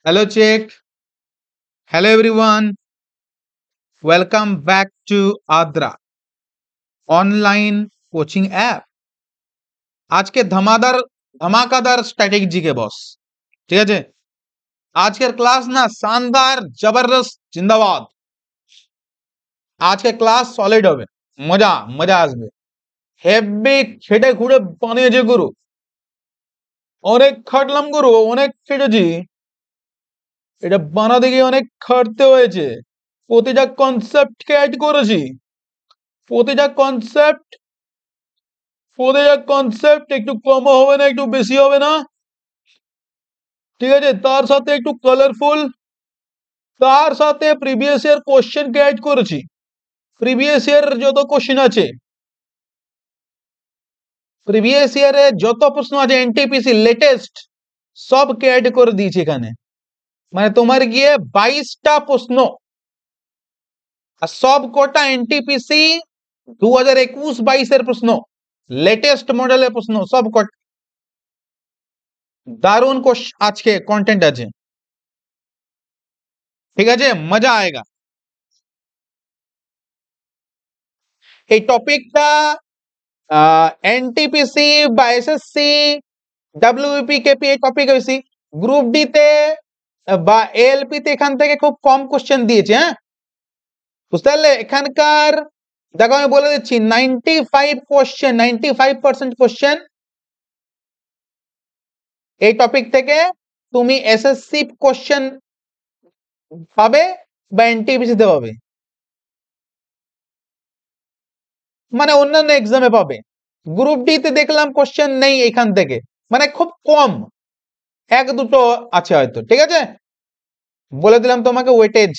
Hello, check. Hello, everyone. Welcome back to Adra online coaching app. आज के धमाकादार strategy के boss, ठीक है। आज के क्लास ना शानदार जबरदस्त जिंदाबाद। आज के क्लास सॉलिड হবে, মজা মজা আসবে। হেভি খেটে খুঁড়ে বানিয়েছে গুরু, অনেক খাটলাম গুরু, অনেক খেটেছি। এটা বানাতে গিয়ে অনেক খাটতে হয়েছে। প্রতিটা কনসেপ্টকে অ্যাড করেছি। প্রতিটা কনসেপ্ট একটু কম হবে না, একটু বেশি হবে না, ঠিক আছে। তার সাথে একটু কালারফুল, তার সাথে প্রিভিয়াস ইয়ার কোশ্চেন কে অ্যাড করেছি। প্রিভিয়াস ইয়ার যত কোশ্চেন আছে, প্রিভিয়াস ইয়ারে যত প্রশ্ন আছে এনটিপিসি লেটেস্ট সব কে অ্যাড করে দিয়েছি এখানে। মানে তোমার গিয়ে 22টা প্রশ্ন, আর সব কোটা এনটিপিসি 2021-22 এর প্রশ্ন, লেটেস্ট মডেলের প্রশ্ন সব কোটা। দারুণ আজকে কন্টেন্ট আছে, ঠিক আছে, মজা আয়েগা। এই টপিকটা এনটিপিসি বা এসএসসি ডাব্লিউপি কেপি এই টপিক বেশি, গ্রুপ ডি তে বা এএলপি তে এখান থেকে খুব কম কোশ্চেন দিয়েছে। হ্যাঁ, বুঝতে পারলে। এখানকার দেখো আমি বলে দিচ্ছি 95% কোশ্চেন এই টপিক থেকে তুমি এসএসসি কোশ্চেন পাবে বা এনটিপিসি তে পাবে, মানে অন্যান্য এক্সামে পাবে। গ্রুপ ডি তে দেখলাম কোশ্চেন নেই এখান থেকে, মানে খুব কম, এক দুটো আছে হয়তো, ঠিক আছে। বলে দিলাম তোমাকে ওয়েটেজ।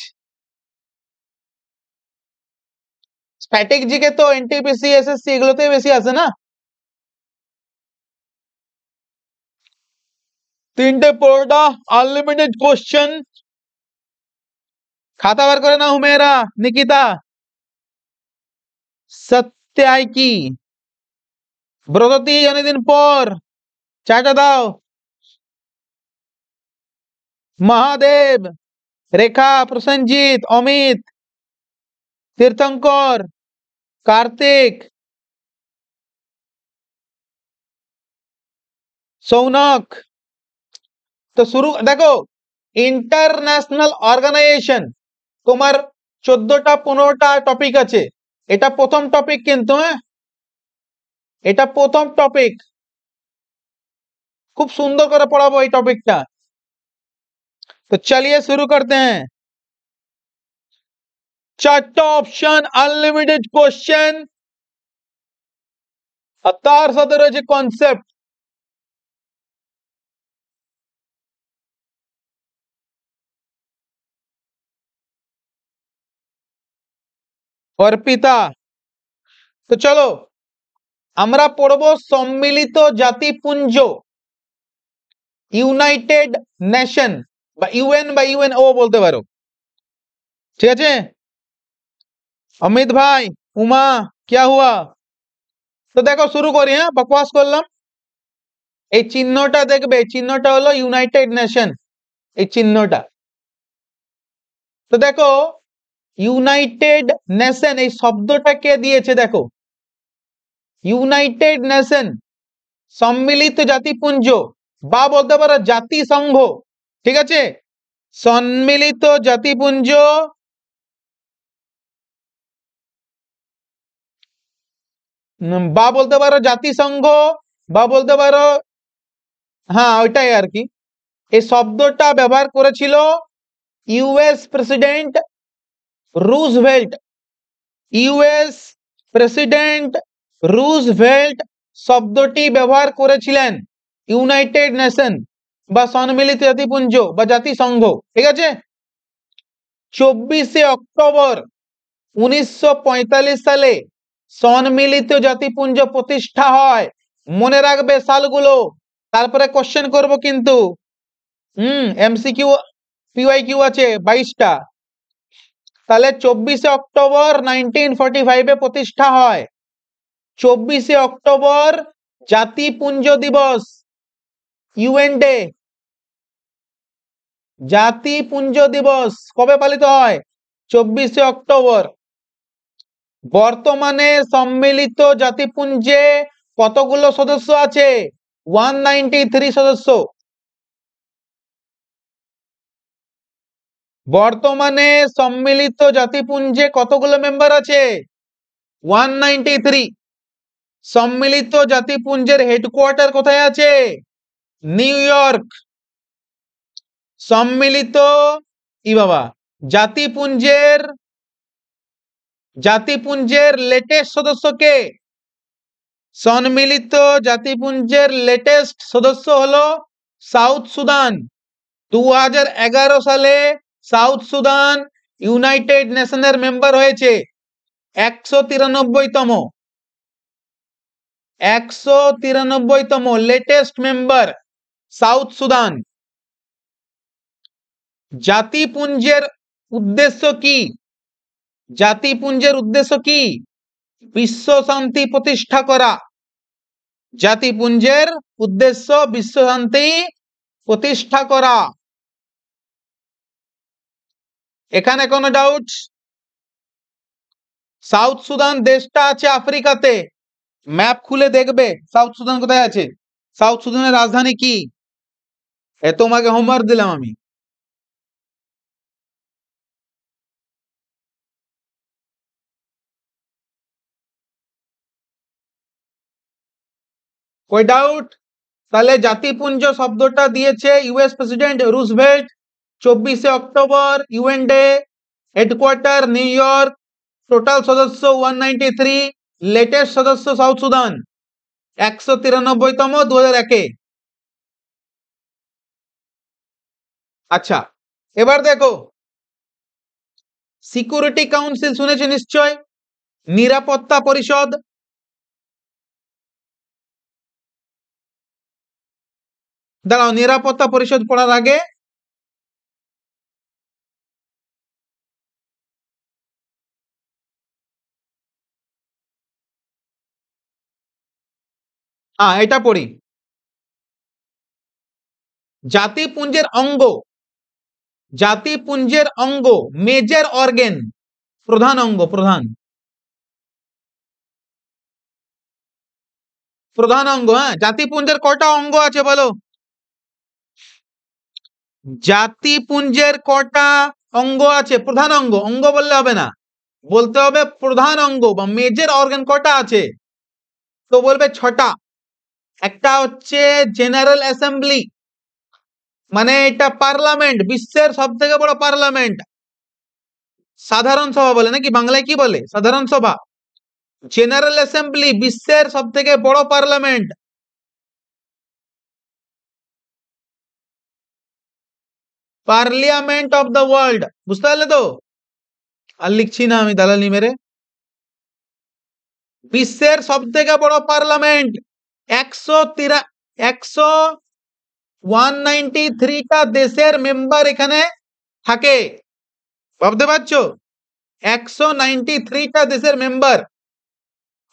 স্ট্যাটিক জিকে তো এনটিপিসি এসএসসি এগুলোতে বেশি আসে না। তিনটে পড়োটা আনলিমিটেড কোশ্চেন। খাতা বার করে না হুমেরা, নিকিতা, সত্যায় কি ব্রততী অনেকদিন পর, চাটা দাও। মহাদেব, রেখা, প্রসেনজিৎ, অমিত, তীর্থঙ্কর, কার্তিক, সৌনক। তো শুরু দেখো, ইন্টারন্যাশনাল অর্গানাইজেশন তোমার 14টা-15টা টপিক আছে। এটা প্রথম টপিক কিন্তু, হ্যাঁ, এটা প্রথম টপিক। खूब सुंदर করে পড়াবো এই টপিকটা। तो चलिए शुरू करते हैं। चारटा ऑप्शन, अनलिमिटेड क्वेश्चन, আর তার সাথে রয়েছে কনসেপ্ট। অর্পিতা, তো চলো আমরা পড়বো সম্মিলিত জাতিপুঞ্জ, ইউনাইটেড নেশন বা ইউএন বা ইউএনও বলতে পারো, ঠিক আছে। অমিত ভাই, উমা, क्या हुआ? তো দেখো শুরু করি, হ্যাঁ, বকওয়াস করলাম। এই চিহ্নটা দেখবে, এই চিহ্নটা হলো ইউনাইটেড নেশন, এই চিহ্নটা। তো দেখো ইউনাইটেড নেশন এই শব্দটা কে দিয়েছে দেখো, ইউনাইটেড নেশন সম্মিলিত জাতিপুঞ্জ বা বলতে পারো জাতিসংঘ, ঠিক আছে। সম্মিলিত জাতিপুঞ্জ বা বলতে পারো জাতিসংঘ বা বলতে পারো, হ্যাঁ ওইটাই আর কি। এই শব্দটা ব্যবহার করেছিল US president Roosevelt. US president Roosevelt শব্দটি ব্যবহার করেছিলেন ইউনাইটেড নেশন বা সম্মিলিত জাতিপুঞ্জ বা জাতিসংঘ, ঠিক আছে। 24শে অক্টোবর 1945 সালে সম্মিলিত জাতিপুঞ্জ প্রতিষ্ঠা হয়। মনে রাখবে সালগুলো, তারপরে কোশ্চেন করব কিন্তু। এমসিকিউ পিওয়াইকিউ আছে 22টা। তাহলে 24শে অক্টোবর 1945 এ প্রতিষ্ঠা হয়। 24শে অক্টোবর জাতিপুঞ্জ দিবস, ইউএন ডে। জাতিপুঞ্জ দিবস কবে পালিত হয়? 24শে অক্টোবর। বর্তমানে সম্মিলিত জাতিপুঞ্জে কতগুলো সদস্য আছে? 193 সদস্য। বর্তমানে সম্মিলিত জাতিপুঞ্জে কতগুলো মেম্বার আছে? 193। সম্মিলিত জাতিপুঞ্জের হেডকোয়ার্টার কোথায় আছে? New York. সম্মিলিত বাবা জাতিপুঞ্জের লেটেস্ট সদস্য কে? সম্মিলিত জাতিপুঞ্জের লেটেস্ট সদস্য হলো সাউথ সুদান। 2011 সালে সাউথ সুদান ইউনাইটেড নেশনের মেম্বার হয়েছে। 193তম লেটেস্ট মেম্বার সাউথ সুদান। জাতিপুঞ্জের উদ্দেশ্য কি? জাতিপুঞ্জের উদ্দেশ্য কি? বিশ্ব শান্তি প্রতিষ্ঠা করা। জাতিপুঞ্জের উদ্দেশ্য বিশ্ব শান্তি প্রতিষ্ঠা করা। এখানে কোনো ডাউট? সাউথ সুদান দেশটা আছে আফ্রিকাতে। ম্যাপ খুলে দেখবে সাউথ সুদান কোথায় আছে। সাউথ সুদানের রাজধানী কি? তোমাকে হোমওয়ার্ক দিলাম আমি। कोई डाउट? তাহলে জাতিপুঞ্জ শব্দটা দিয়েছে ইউএস প্রেসিডেন্ট রুজভেল্ট। 24শে October UN day. Headquarter New York. Total সদস্য 193। লেটেস্ট সদস্য সাউথ সুদান 193তম 2001-এ। আচ্ছা, এবার দেখো সিকিউরিটি কাউন্সিল শুনেছো নিশ্চয়, নিরাপত্তা পরিষদ। দাঁড়াও, নিরাপত্তা পরিষদ পড়ার আগে এটা পড়ি। জাতিপুঞ্জের অঙ্গ, জাতিপুঞ্জের অঙ্গ মেজর অর্গান, প্রধান অঙ্গ, প্রধান অঙ্গ। হ্যাঁ, জাতিপুঞ্জের কটা অঙ্গ আছে বলো? জাতিপুঞ্জের কটা অঙ্গ আছে? প্রধান অঙ্গ, অঙ্গ বললে হবে না, বলতে হবে প্রধান অঙ্গ বা মেজর অর্গান কটা আছে। তো বলবে 6টা। একটা হচ্ছে জেনারেল অ্যাসেম্বলি, মানে এটা পার্লামেন্ট, বিশ্বের সব থেকে বড় পার্লামেন্ট। সাধারণ সভা বলে নাকি, বাংলায় কি বলে? সাধারণ সভা। জেনারেল অ্যাসেম্বলি বিশ্বের সব থেকে বড় parliament. Parliament of the world, বুঝতে পারলে তো? আর লিখছি না আমি দালালি মেরে। বিশ্বের সব থেকে বড় পার্লামেন্ট। 193টা দেশের মেম্বার এখানে থাকে, ভাবতে পারছো? 193টা দেশের মেম্বার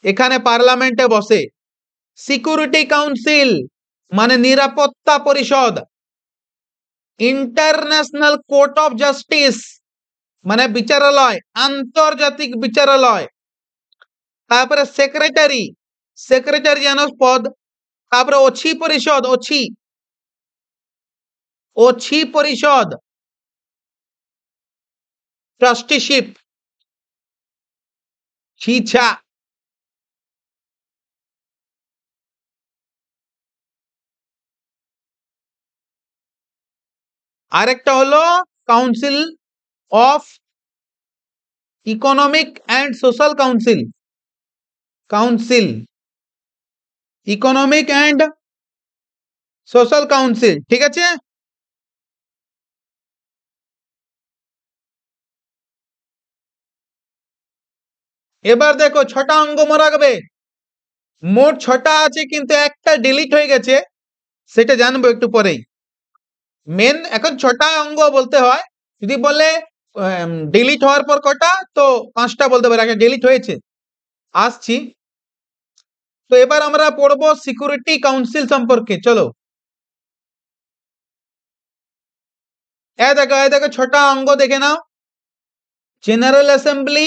এখানে পার্লামেন্টে বসে। সিকিউরিটি কাউন্সিল মানে নিরাপত্তা পরিষদ। ইন্টারন্যাশনাল কোর্ট অফ জাস্টিস মানে বিচারালয়, আন্তর্জাতিক বিচারালয়। তারপরে সেক্রেটারি, সেক্রেটারি জানো পদ। তারপরে ওছি পরিষদ, ওছি পরিষদ, ট্রাস্টিশিপ, ছিছা। আরেকটা হলো council of economic and social council, council economic and social council, ঠিক আছে? এবার দেখো 6টা অঙ্গ রাখবে। মোট 6টা আছে, কিন্তু একটা ডিলিট হয়ে গেছে, সেটা জানবো একটু পরেই। মেন এখন 6টা অঙ্গ বলতে হয়। যদি বলে ডিলিট হওয়ার পর কটা, তো 5টা বলতে পারে, একটা ডিলিট হয়েছে, আসছি। তো এবার আমরা পড়বো সিকিউরিটি কাউন্সিল সম্পর্কে। চলো, এ দেখো ছটা অঙ্গ দেখে নাও। জেনারেল অ্যাসেম্বলি,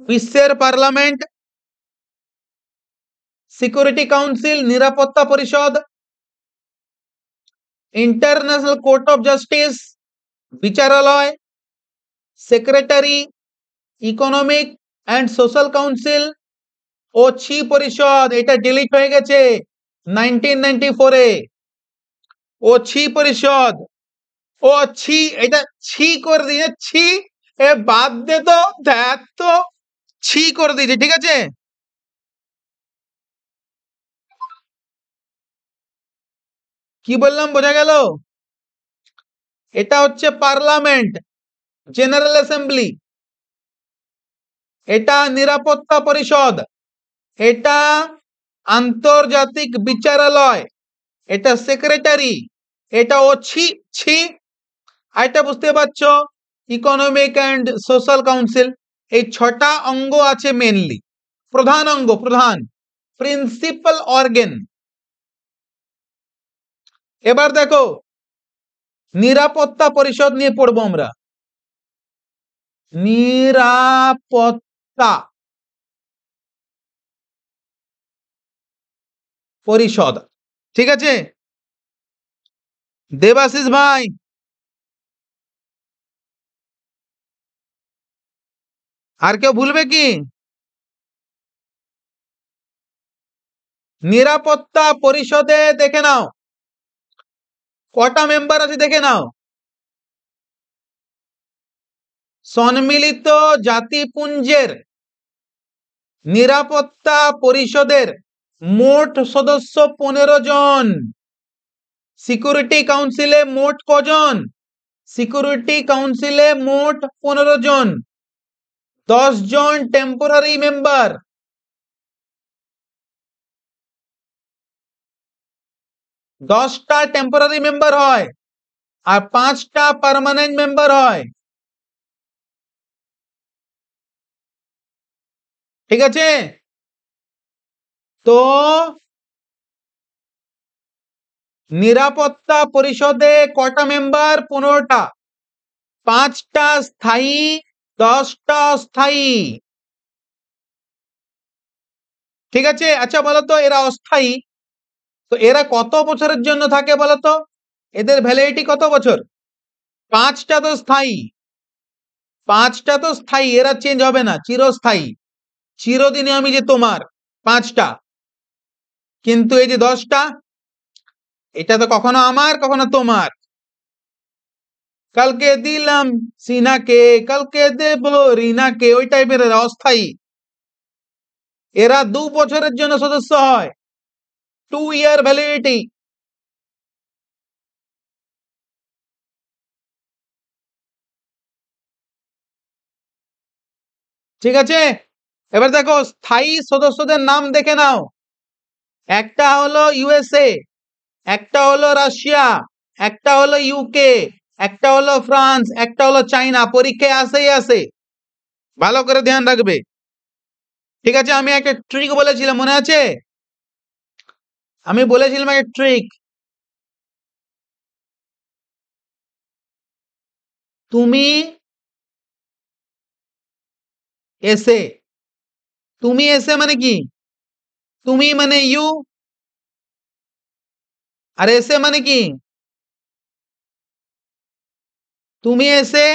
বিশ্বের পার্লামেন্ট, সিকিউরিটি কাউন্সিল নিরাপত্তা পরিষদ, ইন্টারন্যাশনাল কোর্ট অফ জাস্টিস বিচারালয়, secretary, economic and social council ও ছি পরিষদ। এটা ডিলিট হয়ে গেছে 1994 এ। ও ছি পরিষদ, ও ছি, এটা ছি করে দিয়ে ছি, এ বাদ দে তো, দেখ তো, ছি করে দিয়েছে, ঠিক আছে। কি বললাম বোঝা গেল? এটা হচ্ছে পার্লামেন্ট, জেনারেল অ্যাসেম্বলি, এটা নিরাপত্তা পরিষদ, এটা আন্তর্জাতিক বিচারালয়, এটা সেক্রেটারি, এটা ও ছি ছি। এটা বুঝতে পারছো, ইকোনমিক অ্যান্ড সোশ্যাল কাউন্সিল। এই ছটা অঙ্গ আছে মেনলি, প্রধান অঙ্গ, প্রধান প্রিন্সিপাল অর্গান। এবার দেখো নিরাপত্তা পরিষদ নিয়ে পড়বো আমরা। নিরাপত্তা পরিষদ, ঠিক আছে। দেবাশিস ভাই, আর কেউ ভুলবে কি? নিরাপত্তা পরিষদে দেখে নাও কটা মেম্বার আছে, দেখে নাও। সম্মিলিত জাতিপুঞ্জের নিরাপত্তা পরিষদের মোট সদস্য 15 জন। সিকিউরিটি কাউন্সিলে মোট কজন? সিকিউরিটি কাউন্সিলে মোট 15 জন, 10 জন টেম্পোরারি মেম্বার, 10টা টেম্পোরারি মেম্বার হয় আর 5টা পার্মানেন্ট মেম্বার হয়, ঠিক আছে। তো নিরাপত্তা পরিষদে কটা মেম্বার? 15টা, 5টা স্থায়ী, 10টা অস্থায়ী, ঠিক আছে। আচ্ছা বলো তো, এরা অস্থায়ী, তো এরা কত বছরের জন্য থাকে বলো তো? এদের ভ্যালিডিটি কত বছর? 5টা তো স্থায়ী, 5টা তো স্থায়ী, এরা চেঞ্জ হবে না, চিরস্থায়ী, চিরদিনে আমি যে তোমার, 5টা। কিন্তু এই যে 10টা, এটা তো কখনো আমার কখনো তোমার। কালকে দিলাম সিনাকে, কালকে দেব রিনাকে, ওই টাইপের এরা অস্থায়ী। এরা 2 বছরের জন্য সদস্য হয়, 2 ইয়ার ভ্যালিডিটি, ঠিক আছে। এবার দেখো স্থায়ী সদস্যদের নাম দেখে নাও। একটা হলো ইউএসএ, একটা হলো রাশিয়া, একটা হলো ইউকে, একটা হলো ফ্রান্স, একটা হলো চায়না। পরীক্ষায় আসেই আসে, ভালো করে ধ্যান রাখবে, ঠিক আছে। আমি একটা ট্রিক বলেছিলাম, মনে আছে? আমি বলেছিলাম একটা ট্রিক, তুমি এসে, তুমি এসে মানে কি? তুমি মানে ইউ, আর এসে মানে কি? তুমি এসে,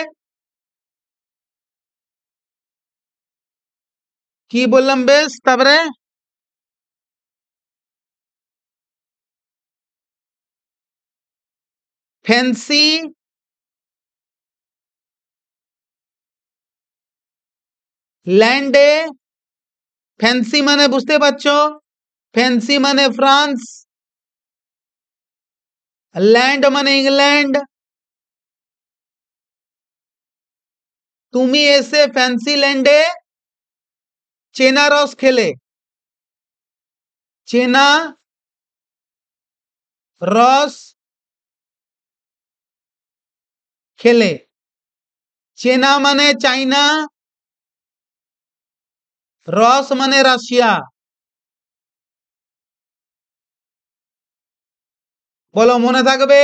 কি বললাম বেশ, তারপরে ফ্যান্সি ল্যান্ডে, ফ্যান্সি মানে বুঝতে পারছো, ফ্যান্সি মানে ফ্রান্স, ল্যান্ড মানে ইংল্যান্ড। তুমি এসে ফ্যান্সি ল্যান্ডে চেনা রস খেলে, চেনা রস খেলে। চেনা মানে চাইনা, রস মানে রাশিয়া। বলো মনে থাকবে?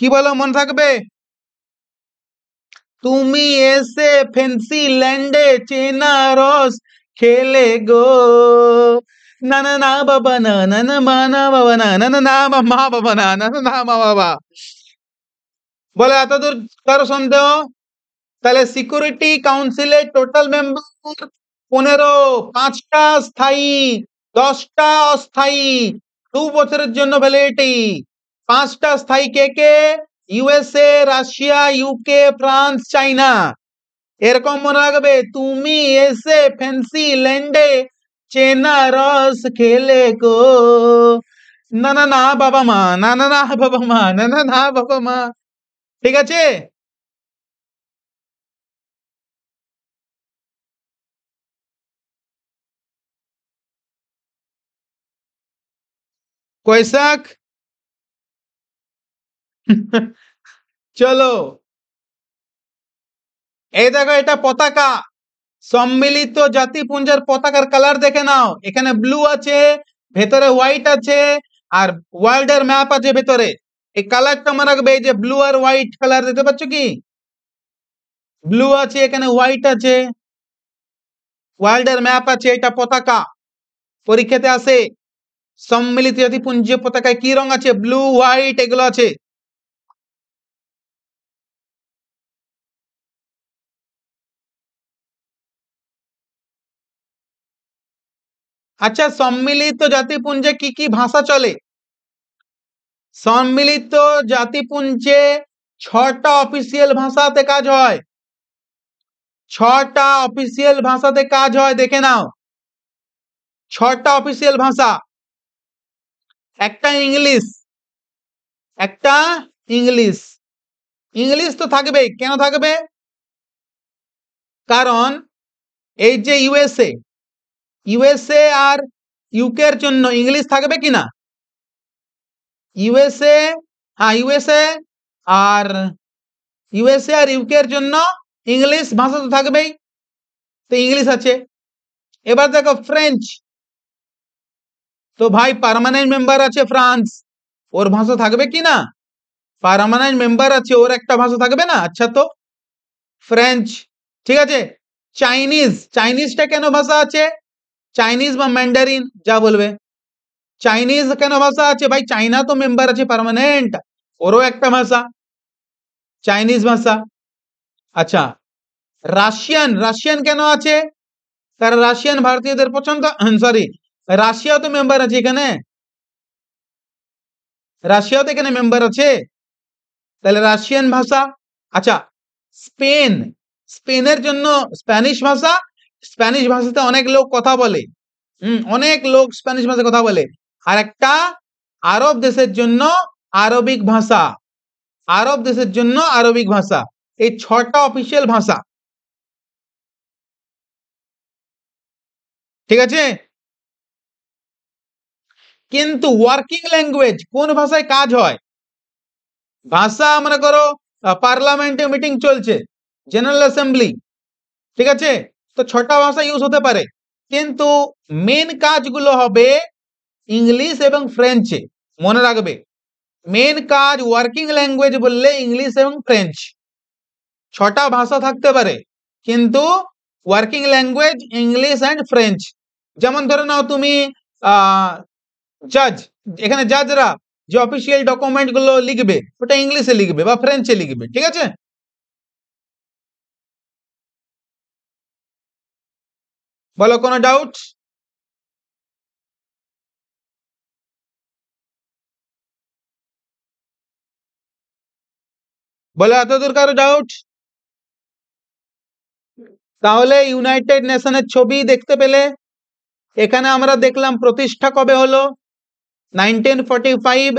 কি বলো মনে থাকবে? তুমি এসে ফেন্সি ল্যান্ডে চেনা রস খেলে গো, না না না বাবা না না না মা না বাবা না না না না মা বাবা না না না না মা বাবা। বলে এতদূর কারো সন্দেহ? তাহলে সিকিউরিটি কাউন্সিলের টোটাল মেম্বার 15, 5টা স্থায়ী, 10টা অস্থায়ী, 2 বছরের জন্য ভ্যালিডিটি। 5টা স্থায়ী কে কে? ইউএসএ, রাশিয়া, ইউকে, ফ্রান্স, চাইনা। এরকম মনে রাখবে, তুমি এসে ফ্যান্সি ল্যান্ডে চেনা রস খেলে গো, না না না বাবা মা না না না বাবা মা না না না বাবা মা। ঠিক আছে? কৈশাখ। চলো, এই দেখো এটা পতাকা, সম্মিলিত জাতিপুঞ্জের পতাকার কালার দেখে নাও। এখানে ব্লু আছে, ভেতরে হোয়াইট আছে, আর ওয়ার্ল্ড এর ম্যাপ আছে ভেতরে। এই কালারটা মনে রাখবে, এই যে ব্লু আর হোয়াইট কালার দেখতে পাচ্ছ কি? ব্লু আছে, এখানে হোয়াইট আছে, ওয়ার্ল্ড এর ম্যাপ আছে, এটা পতাকা। পরীক্ষাতে আসে, সম্মিলিত জাতিপুঞ্জ পতাকায় কি রং আছে? ব্লু, হোয়াইট, এগুলো আছে। আচ্ছা, সম্মিলিত জাতিপুঞ্জে কি কি ভাষা চলে? সম্মিলিত জাতিপুঞ্জে 6টা অফিসিয়াল ভাষাতে কাজ হয়। 6টা অফিসিয়াল ভাষাতে কাজ হয়, দেখে নাও। 6টা অফিসিয়াল ভাষা। একটা ইংলিশ, একটা ইংলিশ। ইংলিশ তো থাকবেই। কেন থাকবে? কারণ এই যে ইউএসএ, ইউএসএ আর ইউকে এর জন্য ইংলিশ থাকবে কিনা? ইউএসএ, হ্যাঁ ইউএসএ আর ইউএসএ আর ইউকে এর জন্য ইংলিশ ভাষা তো থাকবেই, তো ইংলিশ আছে। এবার দেখো ফ্রেঞ্চ, তো ভাই পার্মানেন্ট মেম্বার আছে ফ্রান্স, ওর ভাষা থাকবে কি না? পার্মানেন্ট মেম্বার আছে, ওর একটা ভাষা থাকবে না? আচ্ছা, তো ফ্রেঞ্চ। ঠিক আছে। চাইনিজ, চাইনিজটা কেন ভাষা আছে? চাইনিজ বা ম্যান্ডারিন যা বলবে। চাইনিজ কেন ভাষা আছে? ভাই চাইনা তো মেম্বার আছে পার্মানেন্ট, ওরও একটা ভাষা, চাইনিজ ভাষা। আচ্ছা, রাশিয়ান, রাশিয়ান কেন আছে? কারণ রাশিয়ান ভারতীয়দের পছন্দ, সরি, রাশিয়া তো মেম্বার আছে এখানে, রাশিয়াও তো এখানে মেম্বার আছে, তাহলে রাশিয়ান ভাষা। আচ্ছা, স্পেন, স্পেনের জন্য স্প্যানিশ ভাষা। স্প্যানিশ ভাষাতে অনেক লোক কথা বলে, অনেক লোক স্প্যানিশ ভাষায় কথা বলে। আর একটা আরব দেশের জন্য আরবিক ভাষা, আরব দেশের জন্য আরবিক ভাষা। এই 6টা অফিসিয়াল ভাষা। ঠিক আছে? কিন্তু ওয়ার্কিং ল্যাঙ্গুয়েজ কোন ভাষায় কাজ হয়? ভাষা মনে করো পার্লামেন্টে মিটিং চলছে, জেনারেল অ্যাসেম্বলি, ঠিক আছে, তো 6টা ভাষা ইউজ হতে পারে, কিন্তু মেন কাজগুলো হবে ইংলিশ এবং ফ্রেঞ্চে। মনে রাখবে, মেন কাজ ওয়ার্কিং ল্যাঙ্গুয়েজ বললে ইংলিশ এবং ফ্রেঞ্চ। 6টা ভাষা থাকতে পারে, কিন্তু working language English and French. যেমন ধরে নাও তুমি জাজ, এখানে জাজরা যে অফিসিয়াল ডকুমেন্ট গুলো লিখবে ওটা ইংলিশে লিখবে বা ফ্রেঞ্চে লিখবে। ঠিক আছে? বলো, কোনো ডাউট? বলো, এতদূর কারো ডাউট? তাহলে ইউনাইটেড নেশনের ছবি দেখতে পেলে। এখানে আমরা দেখলাম প্রতিষ্ঠা কবে হলো, 1945,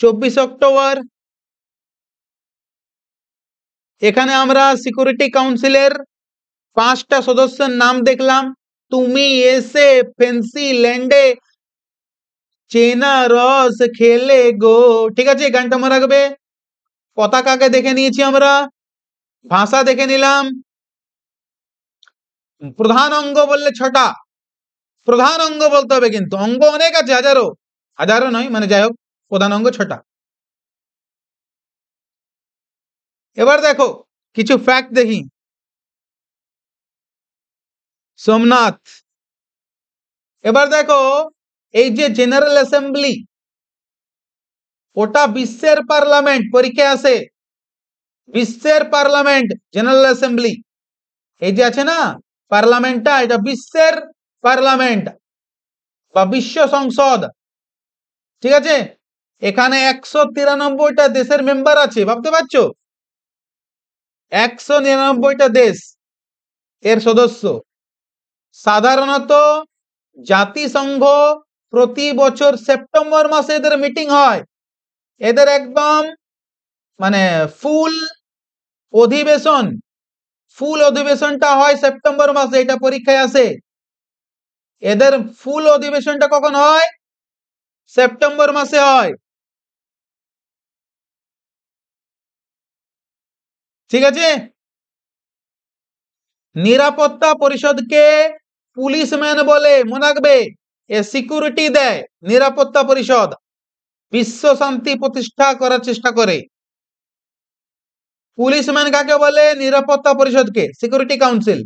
24 অক্টোবর। এখানে আমরা সিকিউরিটি কাউন্সিলের 5টা সদস্যের নাম দেখলাম। তুমি এসে ফেন্সি ল্যান্ডে চেনা রস খেলে গো। ঠিক আছে, গানটা মনে রাখবে। পতাকাকে দেখে নিয়েছি আমরা, ভাষা দেখে নিলাম। প্রধান অঙ্গ বললে 6টা, প্রধান অঙ্গ বলতে হবে, কিন্তু অঙ্গ অনেক আছে, হাজারো, হাজারো নয়, মানে যাই হোক, প্রধান অঙ্গ 6টা। এবার দেখো কিছু ফ্যাক্ট দেখি। সোমনাথ, এবার দেখো এই যে জেনারেল অ্যাসেম্বলি, ওটা বিশ্বের পার্লামেন্ট, পরীক্ষায় আসে বিশ্বের পার্লামেন্ট জেনারেল অ্যাসেম্বলি। এই যে আছে না পার্লামেন্টটা, এটা বিশ্বের পার্লামেন্ট বা বিশ্ব সংসদ, ঠিক আছে। এখানে 193টা দেশের মেম্বার আছে, ভাবতে পারছো? 199টা দেশ এর সদস্য। সাধারণত জাতিসংঘ প্রতি বছর সেপ্টেম্বর মাসে এদের মিটিং হয়। এদের একদম মানে ফুল অধিবেশন, ফুল অধিবেশনটা হয় সেপ্টেম্বর মাসে, এটা পরীক্ষায় আসে। এদের ফুল অধিবেশনটা কখন হয়? সেপ্টেম্বর মাসে হয়, ঠিক আছে। নিরাপত্তা পরিষদকে পুলিশম্যান বলে, মনে রাখবে। এ সিকিউরিটি দেয় নিরাপত্তা পরিষদ, বিশ্ব শান্তি প্রতিষ্ঠা করার চেষ্টা করে। পুলিশম্যান কাকে বলে? নিরাপত্তা পরিষদকে, সিকিউরিটি কাউন্সিল।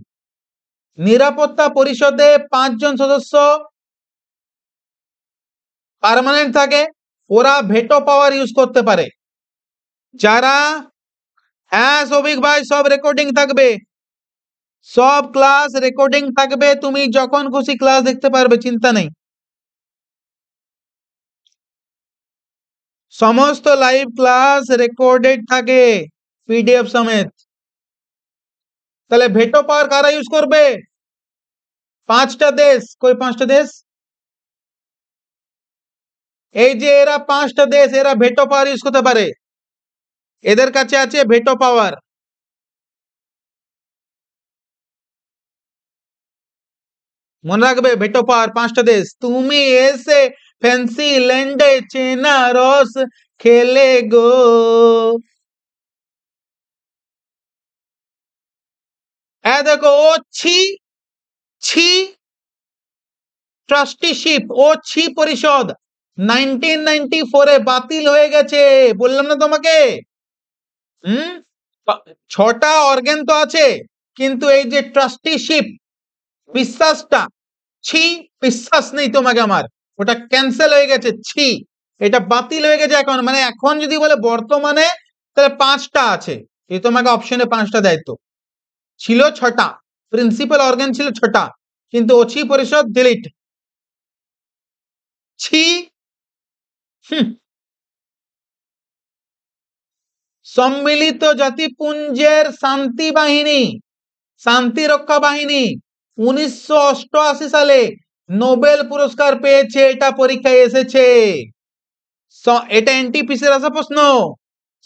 নিরাপত্তা পরিষদে 5 জন সদস্য পার্মানেন্ট থাকে, ওরা ভেটো পাওয়ার ইউজ করতে পারে। যারা, হ্যাঁ সৌভিক ভাই, সব রেকর্ডিং থাকবে, সব ক্লাস রেকর্ডিং থাকবে, তুমি যখন খুশি ক্লাস দেখতে পারবে, চিন্তা নেই। সমস্ত লাইভ ক্লাস রেকর্ডেড থাকে পিডিএফ সমেত। তাহলে ভেটো পাওয়ার কারা ইউজ করবে? 5টা দেশ। কই 5টা দেশ? এই যে এরা 5টা দেশ, এরা ভেটো পাওয়ার ইউজ করতে পারে, এদের কাছে আছে ভেটো পাওয়ার। মনে রাখবে ভেটো পাওয়ার 5টা দেশ। তুমি এসে ফ্যান্সি ল্যান্ডে চেনা রস খেলে গো। দেখো ও ছি ছি ট্রাস্টিশিপ, ও ছি পরিষদ 1994-এ বাতিল হয়ে গেছে, বললাম না তোমাকে। হুম, 6টা অর্গান তো আছে, কিন্তু এই যে ট্রাস্টিশিপ, বিশ্বাসটা, ছি, বিশ্বাস নেই তোমাকে আমার, ওটা ক্যান্সেল হয়ে গেছে, ছি, এটা বাতিল হয়ে গেছে এখন। মানে এখন যদি বলে বর্তমানে, তাহলে 5টা আছে, এই তোমাকে অপশনে 5টা দেয় তো, ছিল 6টা, প্রিন্সিপাল অর্গান ছিল 6টা, কিন্তু অছি পরিষদ ডিলিট, ছি। সম্মিলিত জাতিপুঞ্জের শান্তি বাহিনী, শান্তি রক্ষা বাহিনী 1988 সালে নোবেল পুরস্কার পেয়েছে, এটা পরীক্ষায় এসেছে। এটা এনটিপিসির আসা প্রশ্ন।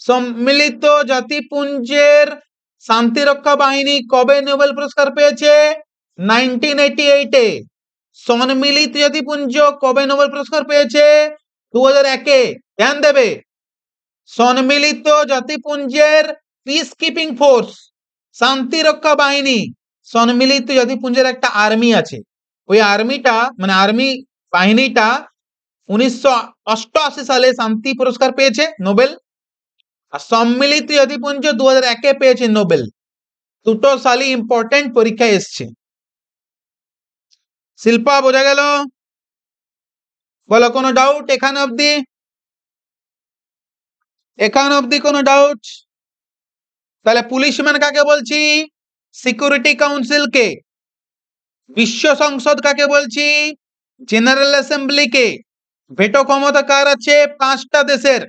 সম্মিলিত জাতিপুঞ্জের শান্তিরক্ষা বাহিনী কবে নোবেল পুরস্কার পেয়েছে? 1988-এ। সম্মিলিত জাতিপুঞ্জ কবে নোবেল পুরস্কার পেয়েছে? 2001-এ। ধ্যান দেবে, সম্মিলিত জাতিপুঞ্জের পিস কিপিং ফোর্স, শান্তিরক্ষা বাহিনী, সম্মিলিত জাতিপুঞ্জের একটা আর্মি আছে, ওই আর্মিটা মানে আর্মি বাহিনীটা 1988 সালে শান্তি পুরস্কার পেয়েছে নোবেল, আর সম্মিলিত জাতিপুঞ্জ 2001-এ পেয়েছে নোবেল। দুটো সালই ইম্পর্টেন্ট, পরীক্ষায় এসছে। শিল্পা, বোঝা গেল? বলো কোনো ডাউট এখানে অবধি? এখানে অবধি কোনো ডাউট? তাহলে পুলিশম্যান কাকে বলছি? সিকিউরিটি কাউন্সিলকে। বিশ্ব সংসদ কাকে বলছি? জেনারেল অ্যাসেম্বলিকে। ভেটো ক্ষমতা কার আছে? 5টা দেশের,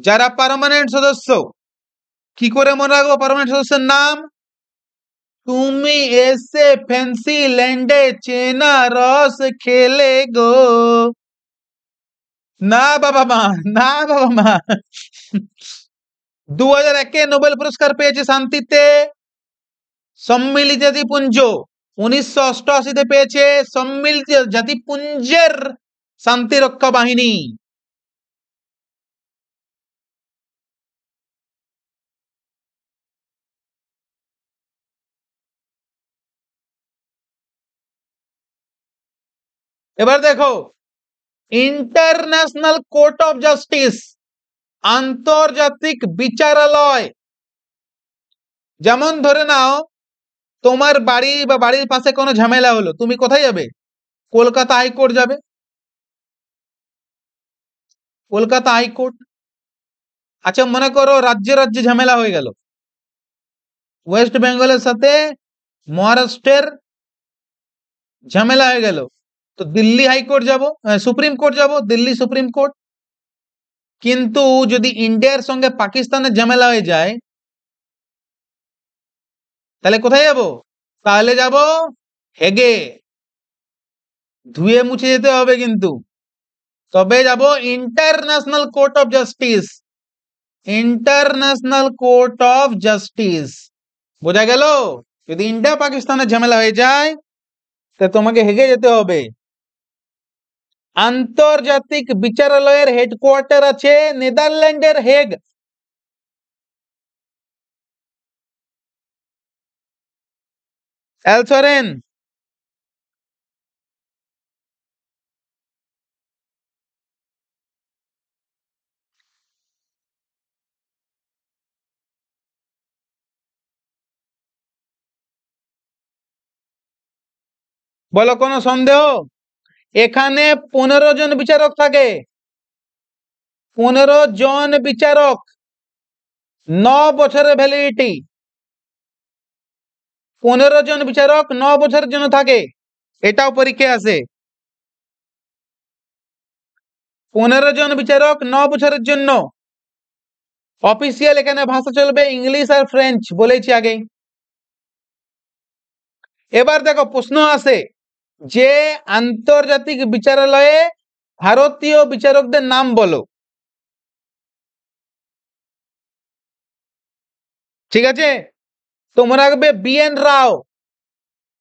যারা পার্মানেন্ট সদস্য। কি করে মনে রাখবো পার্মানেন্ট সদস্যের নাম? তুমি এসে ফ্যান্সি ল্যান্ডে চেনা রস খেলে গো। না বাবা মা, না বাবা মা। 2001-এ নোবেল পুরস্কার পেয়েছে শান্তিতে সম্মিলিত জাতিপুঞ্জ, 1988-তে পেয়েছে সম্মিলিত জাতিপুঞ্জের শান্তিরক্ষা বাহিনী। এবার দেখো ইন্টারন্যাশনাল কোর্ট অফ জাস্টিস, আন্তর্জাতিক বিচারালয়। যেমন ধরে নাও তোমার বাড়ি বা বাড়ির পাশে কোনো ঝামেলা হলো, তুমি কোথায় যাবে? কলকাতা হাইকোর্ট যাবে। কলকাতা হাইকোর্ট। আচ্ছা মনে করো রাজ্যে রাজ্যে ঝামেলা হয়ে গেল, ওয়েস্ট বেঙ্গলের সাথে মহারাষ্ট্রের ঝামেলা হয়ে গেল, তো দিল্লি হাইকোর্ট যাব, সুপ্রিম কোর্ট যাব, দিল্লি সুপ্রিম কোর্ট। কিন্তু যদি ইন্ডিয়ার সঙ্গে পাকিস্তানের ঝামেলা হয়ে যায় তাহলে কোথায় যাব? তাহলে যাব হেগে। ধুয়ে মুছে যেতে হবে কিন্তু, তবে যাব international Court of justice. International Court of justice, বোঝা গেল? যদি ইন্ডিয়া পাকিস্তানের ঝামেলা হয়ে যায় তো তোমাকে হেগে যেতে হবে। আন্তর্জাতিক বিচারালয়ের হেডকোয়ার্টার আছে নেদারল্যান্ডের হেগ। এলসরেন। বলো কোনো সন্দেহ? এখানে 15 জন বিচারক থাকে, 15 জন বিচারক, 9 বছরের ভ্যালিডিটি। 15 জন বিচারক 9 বছরের জন্য থাকে, এটাও পরীক্ষায় আসে। 15 জন বিচারক 9 বছরের জন্য। অফিসিয়াল এখানে ভাষা চলবে ইংলিশ আর ফ্রেঞ্চ, বলেছি আগেই। এবার দেখো প্রশ্ন আসে যে আন্তর্জাতিক বিচারালয়ে ভারতীয় বিচারকদের নাম বলো। ঠিক আছে, তোমরা রাখবে BN রাও,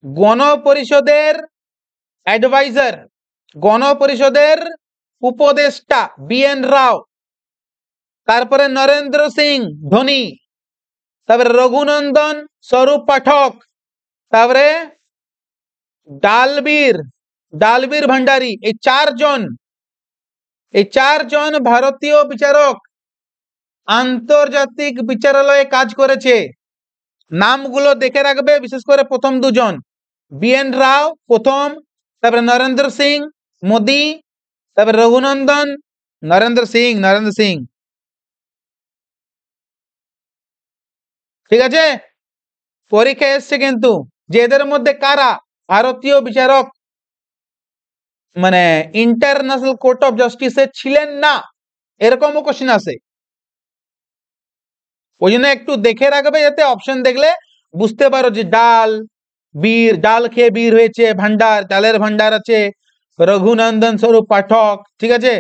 গণপরিষদের অ্যাডভাইজার, গণপরিষদের উপদেষ্টা BN রাও। তারপরে নরেন্দ্র সিং ধোনি, তারপরে রঘুনন্দন স্বরূপ পাঠক, তারপরে ডালবীর ডালবীর ভান্ডারী। এই চারজন ভারতীয় বিচারক আন্তর্জাতিক বিচারালয়ে কাজ করেছে। নামগুলো দেখে রাখবে, বিশেষ করে প্রথম দুজন, BN রাও প্রথম, তারপরে নরেন্দ্র সিং মোদি, তারপরে রঘুনন্দন, নরেন্দ্র সিং। ঠিক আছে, পরীক্ষা এসছে কিন্তু যে এদের মধ্যে কারা ভারতীয় বিচারক মানে ইন্টারন্যাশনাল কোর্ট অফ জাস্টিসে ছিলেন না, এরকমও কোশ্চেন আসে। ওই জন্য একটু দেখে রাখবে যাতে অপশন দেখলে বুঝতে পারো যে ডাল খেয়ে বীর হয়েছে, ভান্ডার, ডালের ভান্ডার আছে, রঘুনন্দন স্বরূপ পাঠক, ঠিক আছে,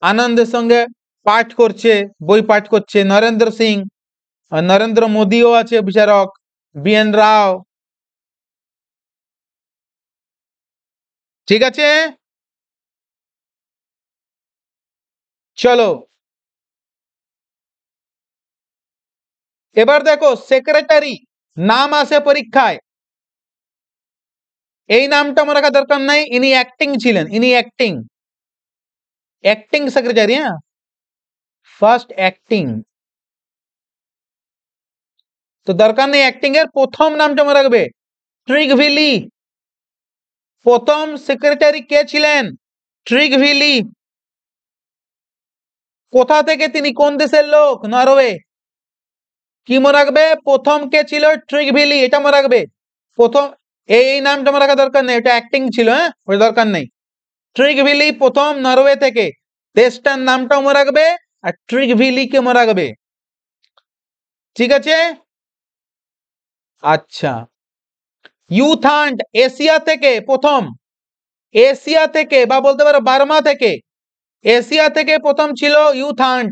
আনন্দের সঙ্গে পাঠ করছে, বই পাঠ করছে নরেন্দ্র সিং, নরেন্দ্র মোদিও আছে বিচারক, BN রাও। ঠিক আছে, চলো এবার দেখো সেক্রেটারি নাম আসে পরীক্ষায়। এই নামটা আমার রাখা দরকার নাই, ইনি অ্যাক্টিং ছিলেন, ইনি অ্যাক্টিং সেক্রেটারি। হ্যাঁ, ফার্স্ট অ্যাক্টিং, তো দরকার নেই অ্যাক্টিং এর। প্রথম নামটা মনে রাখবে ট্রিগভিলি। প্রথম সেক্রেটারি কে ছিলেন? ট্রিগভিলি। কোথা থেকে তিনি, কোন দেশের লোক? নরওয়ে। কি মনে রাখবে? প্রথম কে ছিল? ট্রিগভিলি, এটা মনে রাখবে। প্রথম এই নামটা মনে রাখা দরকার নেই, এটা অ্যাক্টিং ছিল, হ্যাঁ ওই দরকার নেই। ট্রিগভিলি প্রথম নরওয়ে থেকে, দেশটার নামটাও মনে রাখবে আর ট্রিগভিলি কে মনে রাখবে। ঠিক আছে, আচ্ছা। ইউথান্ড এশিয়া থেকে প্রথম, এশিয়া থেকে বা বলতে পারো বার্মা থেকে, এশিয়া থেকে প্রথম ছিল ইউথান্ড।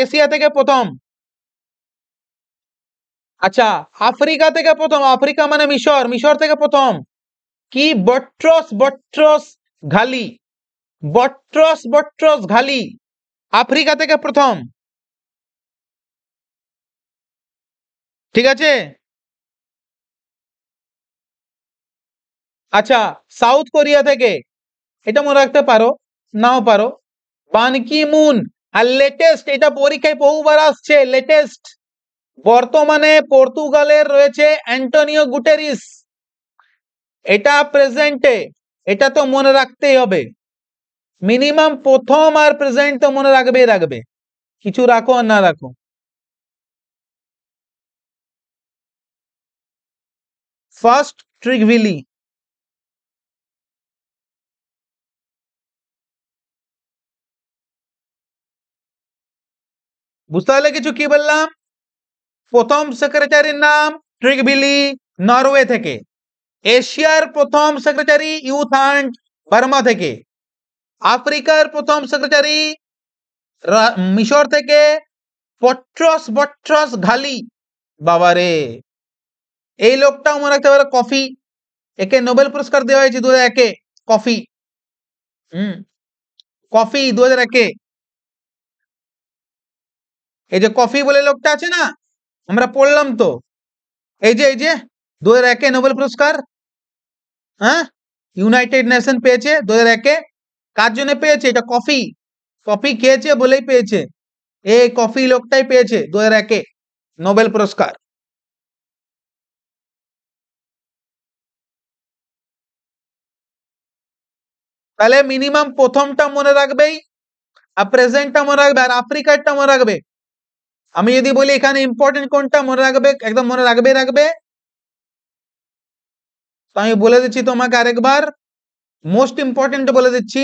এশিয়া থেকে প্রথম। আচ্ছা, আফ্রিকা থেকে প্রথম, আফ্রিকা মানে মিশর, মিশর থেকে প্রথম কি? বট্রস ঘালি, বট্রস ঘালি, আফ্রিকা থেকে প্রথম। ঠিক আছে, আচ্ছা সাউথ কোরিয়া থেকে, এটা মনে রাখতে পারো নাও পারো, বান কি মুন। আর লেটেস্ট, এটা পরীক্ষায় বহুবার আসছে। লেটেস্ট বর্তমানে পর্তুগালের রয়েছে অ্যান্টোনিও গুটেরিস, এটা প্রেজেন্টে, এটা তো মনে রাখতেই হবে। মিনিমাম প্রথম আর প্রেজেন্ট তো মনে রাখবে, কিছু রাখো আর না রাখো। ফার্স্ট ট্রিগভিলি, বুঝতে পারলে কিছু কি বললাম? প্রথম সেক্রেটারির নাম ট্রিগভিলি, নরওয়ে থেকে। এশিয়ার প্রথম সেক্রেটারি ইউথান্ট, বার্মা থেকে। আফ্রিকার প্রথম সেক্রেটারি মিশর থেকে পট্রস বট্রস ঘালি। বাবারে, এই লোকটাও মনে রাখতে পারে। কফি, একে নোবেল পুরস্কার দেওয়া হয়েছে 2001-এ। Coffee, coffee 2001-এ। এই যে কফি বলে লোকটা আছে না, আমরা পড়লাম তো, এই যে 2001-এ নোবেল পুরস্কার। হ্যাঁ, ইউনাইটেড নেশন পেয়েছে 2001-এ। কার জন্য পেয়েছে? এটা কফি, কফি খেয়েছে বলেই পেয়েছে। এই কফি লোকটাই পেয়েছে 2001-এ নোবেল পুরস্কার। তাহলে মিনিমাম প্রথমটা মনে রাখবেই, আর প্রেজেন্টটা মনে রাখবে, আর আফ্রিকারটা মনে রাখবে। আমি যদি বলি এখানে ইম্পর্টেন্ট কোনটা মনে রাখবে, একদম মনে রাখবে, তো আমি বলে দিচ্ছি তোমাকে আরেকবার, মোস্ট ইম্পর্টেন্ট বলে দিচ্ছি।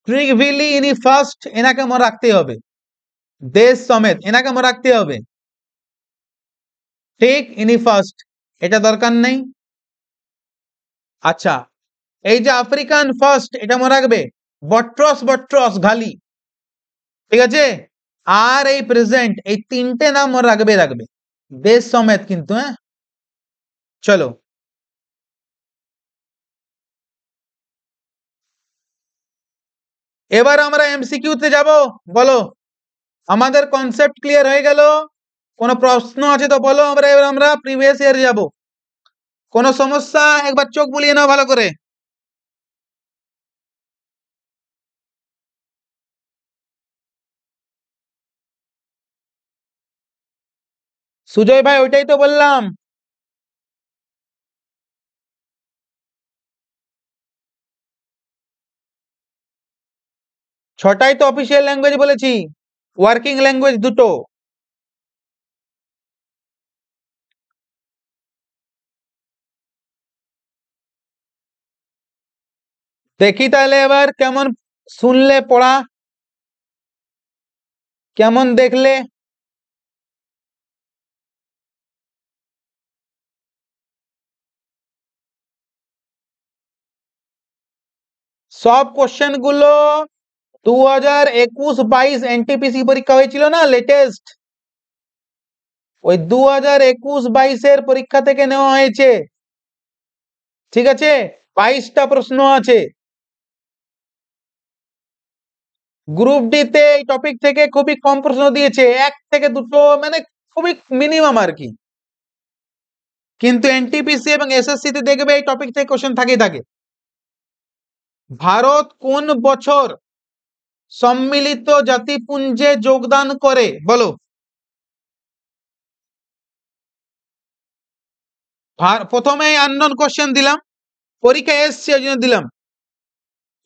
ট্রিগভিলি ইনি ফার্স্ট, এনাকে মনে রাখতে হবে। দেশ সমেত এনাকে মনে রাখতে হবে। ঠিক, ইনি ফার্স্ট, এটা দরকার নেই। আচ্ছা, এই যে আফ্রিকান ফার্স্ট, এটা মনে রাখবে, বট্রস বট্রস ঘালি। ঠিক আছে, আর এই প্রেজেন্ট, এই তিনটে নাম মনে রাখবে, দেশ সমেত কিন্তু। হ্যাঁ, চলো এবার আমরা এমসিকিউতে যাব। বলো, আমাদের কনসেপ্ট ক্লিয়ার হয়ে গেল? কোনো প্রশ্ন আছে তো বলো। এবার আমরা প্রিভিয়াস ইয়ার যাব। কোনো সমস্যা? একবার চোখ বুলিয়ে নাও ভালো করে। সুজয় ভাই, ওইটাই তো বললাম। ছটাই তো অফিসিয়াল ল্যাঙ্গুয়েজ বলেছি, ওয়ার্কিং ল্যাঙ্গুয়েজ দুটো। দেখি তাহলে এবার কেমন শুনলে পড়া, কেমন দেখলে। সব কোশ্চেন গুলো 2021-22 এনটিপিসি পরীক্ষা হয়েছিল না, লেটেস্ট, ওই 2021-22 পরীক্ষা থেকে নেওয়া হয়েছে। ঠিক আছে, 22টা প্রশ্ন আছে। গ্রুপ ডি তে এই টপিক থেকে খুবই কম প্রশ্ন দিয়েছে, 1 থেকে 2, মানে খুবই মিনিমাম আর কি। কিন্তু এনটিপিসি এবং এসএসসি তে দেখবে এই টপিক থেকে কোশ্চেন থাকেই থাকে। ভারত কোন বছর সম্মিলিত জাতিপুঞ্জে যোগদান করে? বলো। প্রথমে আননোন কোশ্চেন দিলাম, পরীক্ষায় এসছে ওই জন্য দিলাম।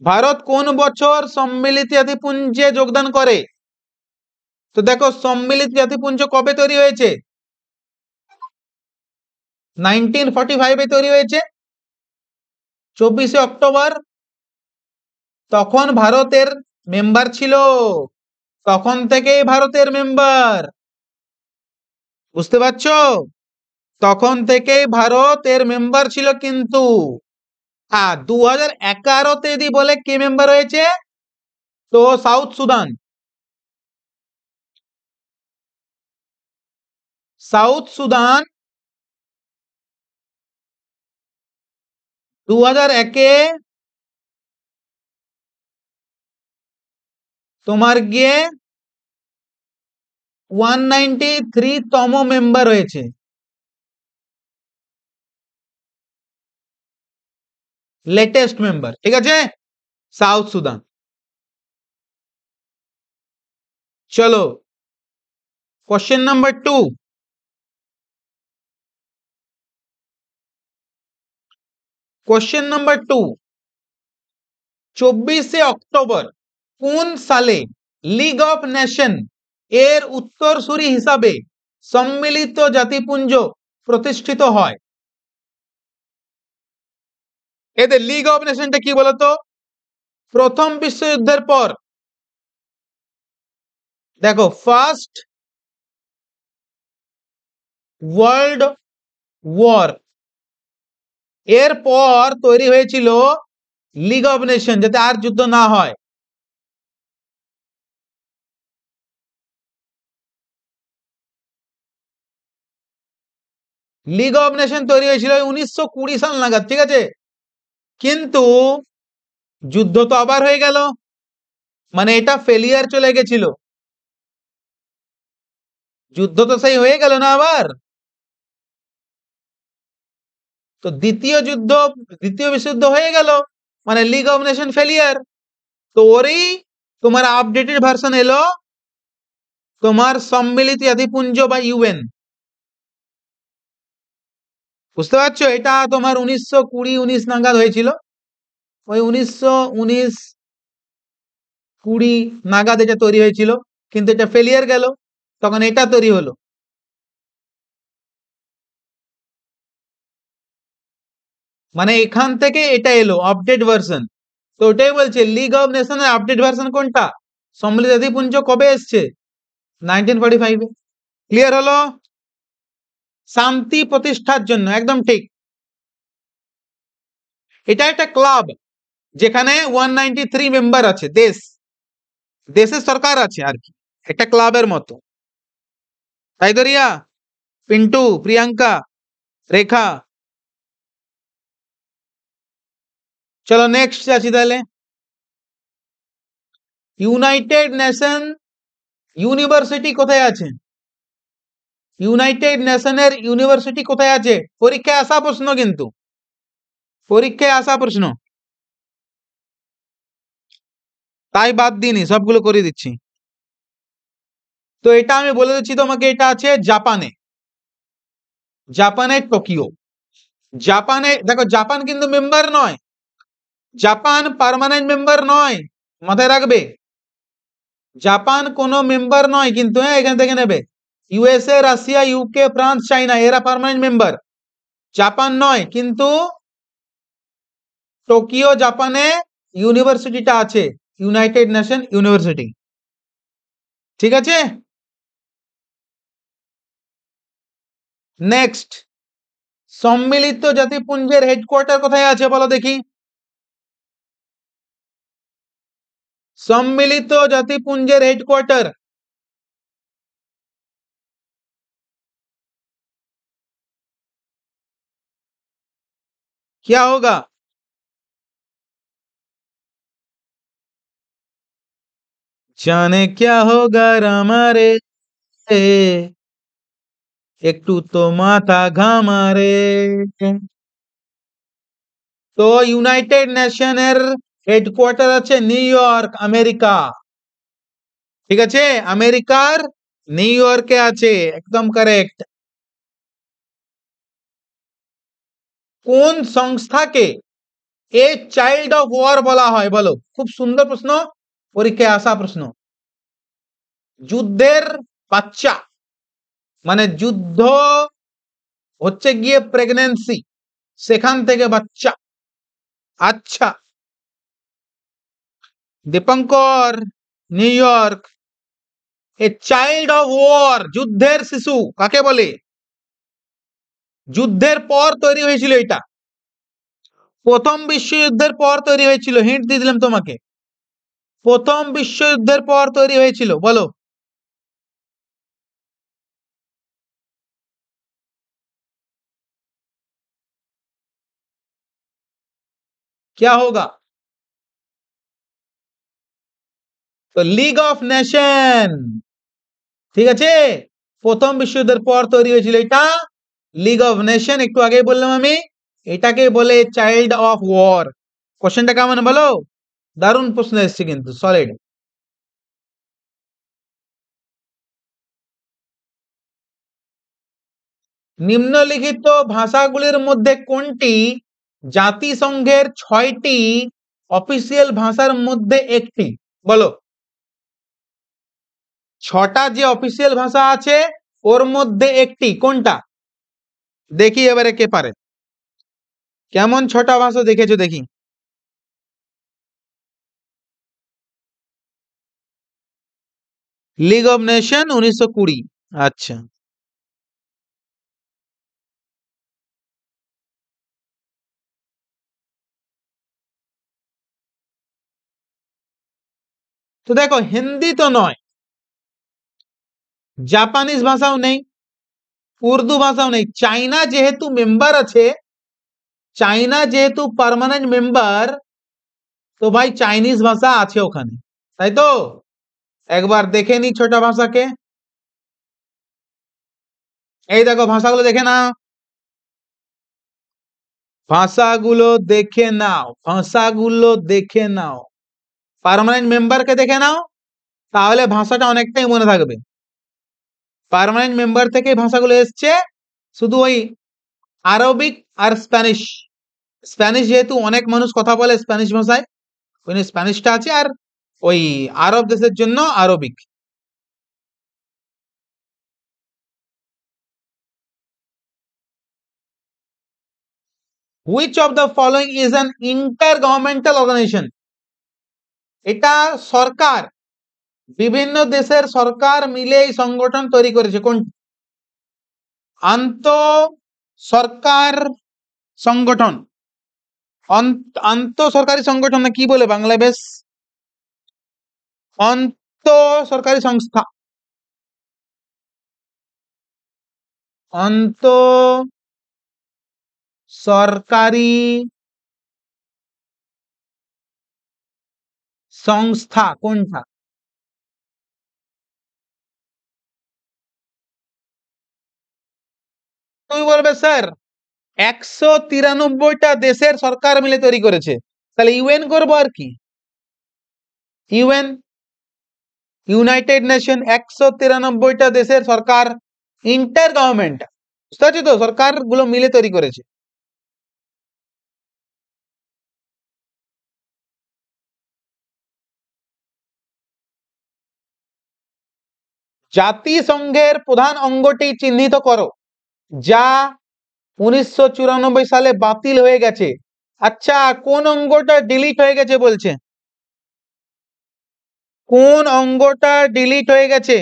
ভারত কোন বছর সম্মিলিত জাতিপুঞ্জে যোগদান করে? তো দেখো, সম্মিলিত জাতিপুঞ্জ কবে তৈরি হয়েছে? 1945-এ তৈরি হয়েছে, 24শে অক্টোবর। তখন ভারতের মেম্বার ছিল, তখন থেকেই ভারতের মেম্বার, বুঝতে পারছো? তখন থেকেই ভারতের মেম্বার ছিল কিন্তু। হ্যাঁ, 2011-তে যদি বলে কে মেম্বার হয়েছে, তো সাউথ সুদান। সাউথ সুদান 2001-এ তোমার গিয়ে 193তম মেম্বার হয়েছে, লেটেস্ট মেম্বার, ঠিক আছে, সাউথ সুদান। চলো কোশ্চেন নাম্বার 2। কোশ্চেন নাম্বার 2, 24শে অক্টোবর কোন সালে লিগ অফ নেশন এর উত্তরসূরি হিসাবে সম্মিলিত জাতিপুঞ্জ প্রতিষ্ঠিত হয়? এদের লিগ অফ নেশনটা কি বলতো? প্রথম বিশ্বযুদ্ধের পর, দেখো, ফার্স্ট ওয়ার্ল্ড ওয়ার এর পর তৈরি হয়েছিল লিগ অফ নেশন, যাতে আর যুদ্ধ না হয়। লিগ অফ নেশন তৈরি হয়েছিল 1920 সাল নাগাদ, ঠিক আছে, কিন্তু যুদ্ধ তো আবার হয়ে গেল, মানে এটা ফেলিয়ার চলে গেছিল, যুদ্ধ তো সেই হয়ে গেল না আবার। তো দ্বিতীয় বিশ্বযুদ্ধ হয়ে গেল, মানে লিগ অফ নেশন ফেলিয়ার। তো ওরই তোমার আপডেটেড ভার্সন এলো, তোমার সম্মিলিত জাতিপুঞ্জ বা ইউএন। বুঝতে পারছো? এটা তোমার 1920-19 নাগাদ হয়েছিল, ওই 1919-20 নাগাদ এটা তৈরি হয়েছিল, কিন্তু এটা ফেলিয়ার গেল, তখন এটা তৈরি হলো। মানে এখান থেকে এটা এলো আপডেট ভার্সন। তো ওটাই বলছে লিগ অফ নেশনের আপডেট ভার্সন কোনটা, সম্মিলিত জাতিপুঞ্জ কবে এসছে? 1945-এ। ক্লিয়ার হলো? শান্তি প্রতিষ্ঠার জন্য, একদম ঠিক। এটা একটা ক্লাব যেখানে 193 মেম্বার আছে, দেশের সরকার আছে আর কি, একটা ক্লাবের মতো। তাই তো রিয়া, পিন্টু, প্রিয়াঙ্কা, রেখা? চলো নেক্সট আছি তাহলে। ইউনাইটেড নেশন ইউনিভার্সিটি কোথায় আছে? ইউনাইটেড নেশনের ইউনিভার্সিটি কোথায় আছে? পরীক্ষায় আসা প্রশ্ন, কিন্তু পরীক্ষায় আসা প্রশ্ন, তাই বাদ দিইনি, সবগুলো করে দিচ্ছি। তো এটা আমি বলে দিচ্ছি তোমাকে, এটা আছে জাপানে, জাপানের টোকিও। জাপানে দেখো, জাপান কিন্তু মেম্বার নয়, জাপান পার্মানেন্ট মেম্বার নয়, মাথায় রাখবে। জাপান কোনো মেম্বার নয় কিন্তু, হ্যাঁ, এখান থেকে নেবে। ইউএসএ, রাশিয়া, ইউকে, ফ্রান্স, চাইনা এরা পার্মানেন্ট মেম্বার, জাপান নয়। কিন্তু টোকিও জাপানে ইউনিভার্সিটিটা আছে, ইউনাইটেড নেশন ইউনিভার্সিটি, ঠিক আছে। নেক্সট, সম্মিলিত জাতিপুঞ্জের হেডকোয়ার্টার কোথায় আছে বলো দেখি? सम्मिलित जातिपुंजेर हेडक्वार्टर क्या होगा? जाने क्या होगा रामारे, একটু তো মাথা ঘামারে। তো ইউনাইটেড নেশনের হেডকোয়ার্টার আছে নিউ ইয়র্ক, আমেরিকা, ঠিক আছে, আমেরিকার নিউ ইয়র্কে আছে, একদম কারেক্ট। কোন সংস্থাকে এ চাইল্ড অফ ওয়ার বলা হয় বলো? খুব সুন্দর প্রশ্ন, পরীক্ষায় আসা প্রশ্ন। যুদ্ধের বাচ্চা, মানে যুদ্ধ হচ্ছে গিয়ে প্রেগন্যান্সি, সেখান থেকে বাচ্চা। আচ্ছা, Dipankar, New York, a child of war, যুদ্ধের শিশু কাকে বলে? যুদ্ধের পর তৈরি হয়েছিল এটা, প্রথম বিশ্বযুদ্ধের পর তৈরি হয়েছিল, হিন্ট দিয়ে দিলাম তোমাকে, প্রথম বিশ্বযুদ্ধের পর তৈরি হয়েছিল, বলো। क्या होगा? তো লিগ অফ নেশন, ঠিক আছে, প্রথম বিশ্বযুদ্ধের পর তৈরি হয়েছিল এটা লিগ অফ নেশন। একটু আগেই বললাম আমি, এটাকে বলে চাইল্ড অফ ওয়ার। কোশ্চেনটা কেমন বলো? দারুণ প্রশ্ন এসছে কিন্তু, সলিড। নিম্নলিখিত ভাষাগুলির মধ্যে কোনটি জাতিসংঘের 6টি অফিসিয়াল ভাষার মধ্যে একটি? বলো, 6টা যে অফিসিয়াল ভাষা আছে ওর মধ্যে একটি কোনটা? দেখি এবারে কে পারে। কেমন 6টা ভাষা দেখেছো দেখি। League of nation 1920। আচ্ছা, তো দেখো হিন্দি তো নয়, জাপানিজ ভাষাও নেই, উর্দু ভাষাও নেই। চাইনা যেহেতু মেম্বার আছে, চাইনা যেহেতু পার্মানেন্ট মেম্বার, তো ভাই চাইনিজ ভাষা আছে ওখানে, তাই তো? একবার দেখে নি 6টা ভাষাকে। এই দেখো ভাষাগুলো দেখে নাও, ভাষাগুলো দেখে নাও, ভাষাগুলো দেখে নাও। পার্মানেন্ট মেম্বারকে দেখে নাও, তাহলে ভাষাটা অনেকটাই মনে থাকবে। পার্মানেন্ট মেম্বার থেকে ভাষাগুলো এসছে, শুধু ওই আরবিক আর স্প্যানিশ। স্প্যানিশ যেহেতু অনেক মানুষ কথা বলে স্প্যানিশ ভাষায়, ওই স্প্যানিশটা আছে, আর ওই আরব দেশের জন্য Arabic. Which of the following is an intergovernmental organisation? এটা সরকার, বিভিন্ন দেশের সরকার মিলে এই সংগঠন তৈরি করেছে। কোন? আন্ত সরকার সংগঠন, আন্ত সরকারি সংগঠন না কি বলে বাংলায় বেশ, অন্ত সরকারি সংস্থা, অন্ত সরকারি সংস্থা কোনটা? তুমি বলবে স্যার 193টা দেশের সরকার মিলে তৈরি করেছে, তাহলে ইউএন করবো আর কি। ইউএন, ইউনাইটেড নেশন, 193টা দেশের সরকার, ইন্টার গভর্নমেন্ট, বুঝতে পারছো তো, সরকার গুলো মিলে তৈরি করেছে। জাতিসংঘের প্রধান অঙ্গটি চিহ্নিত করো যা 1994 সালে বাতিল হয়ে গেছে। আচ্ছা, কোন অঙ্গটা ডিলিট হয়ে গেছে বলছে? কোন অঙ্গটা ডিলিট হয়ে গেছে?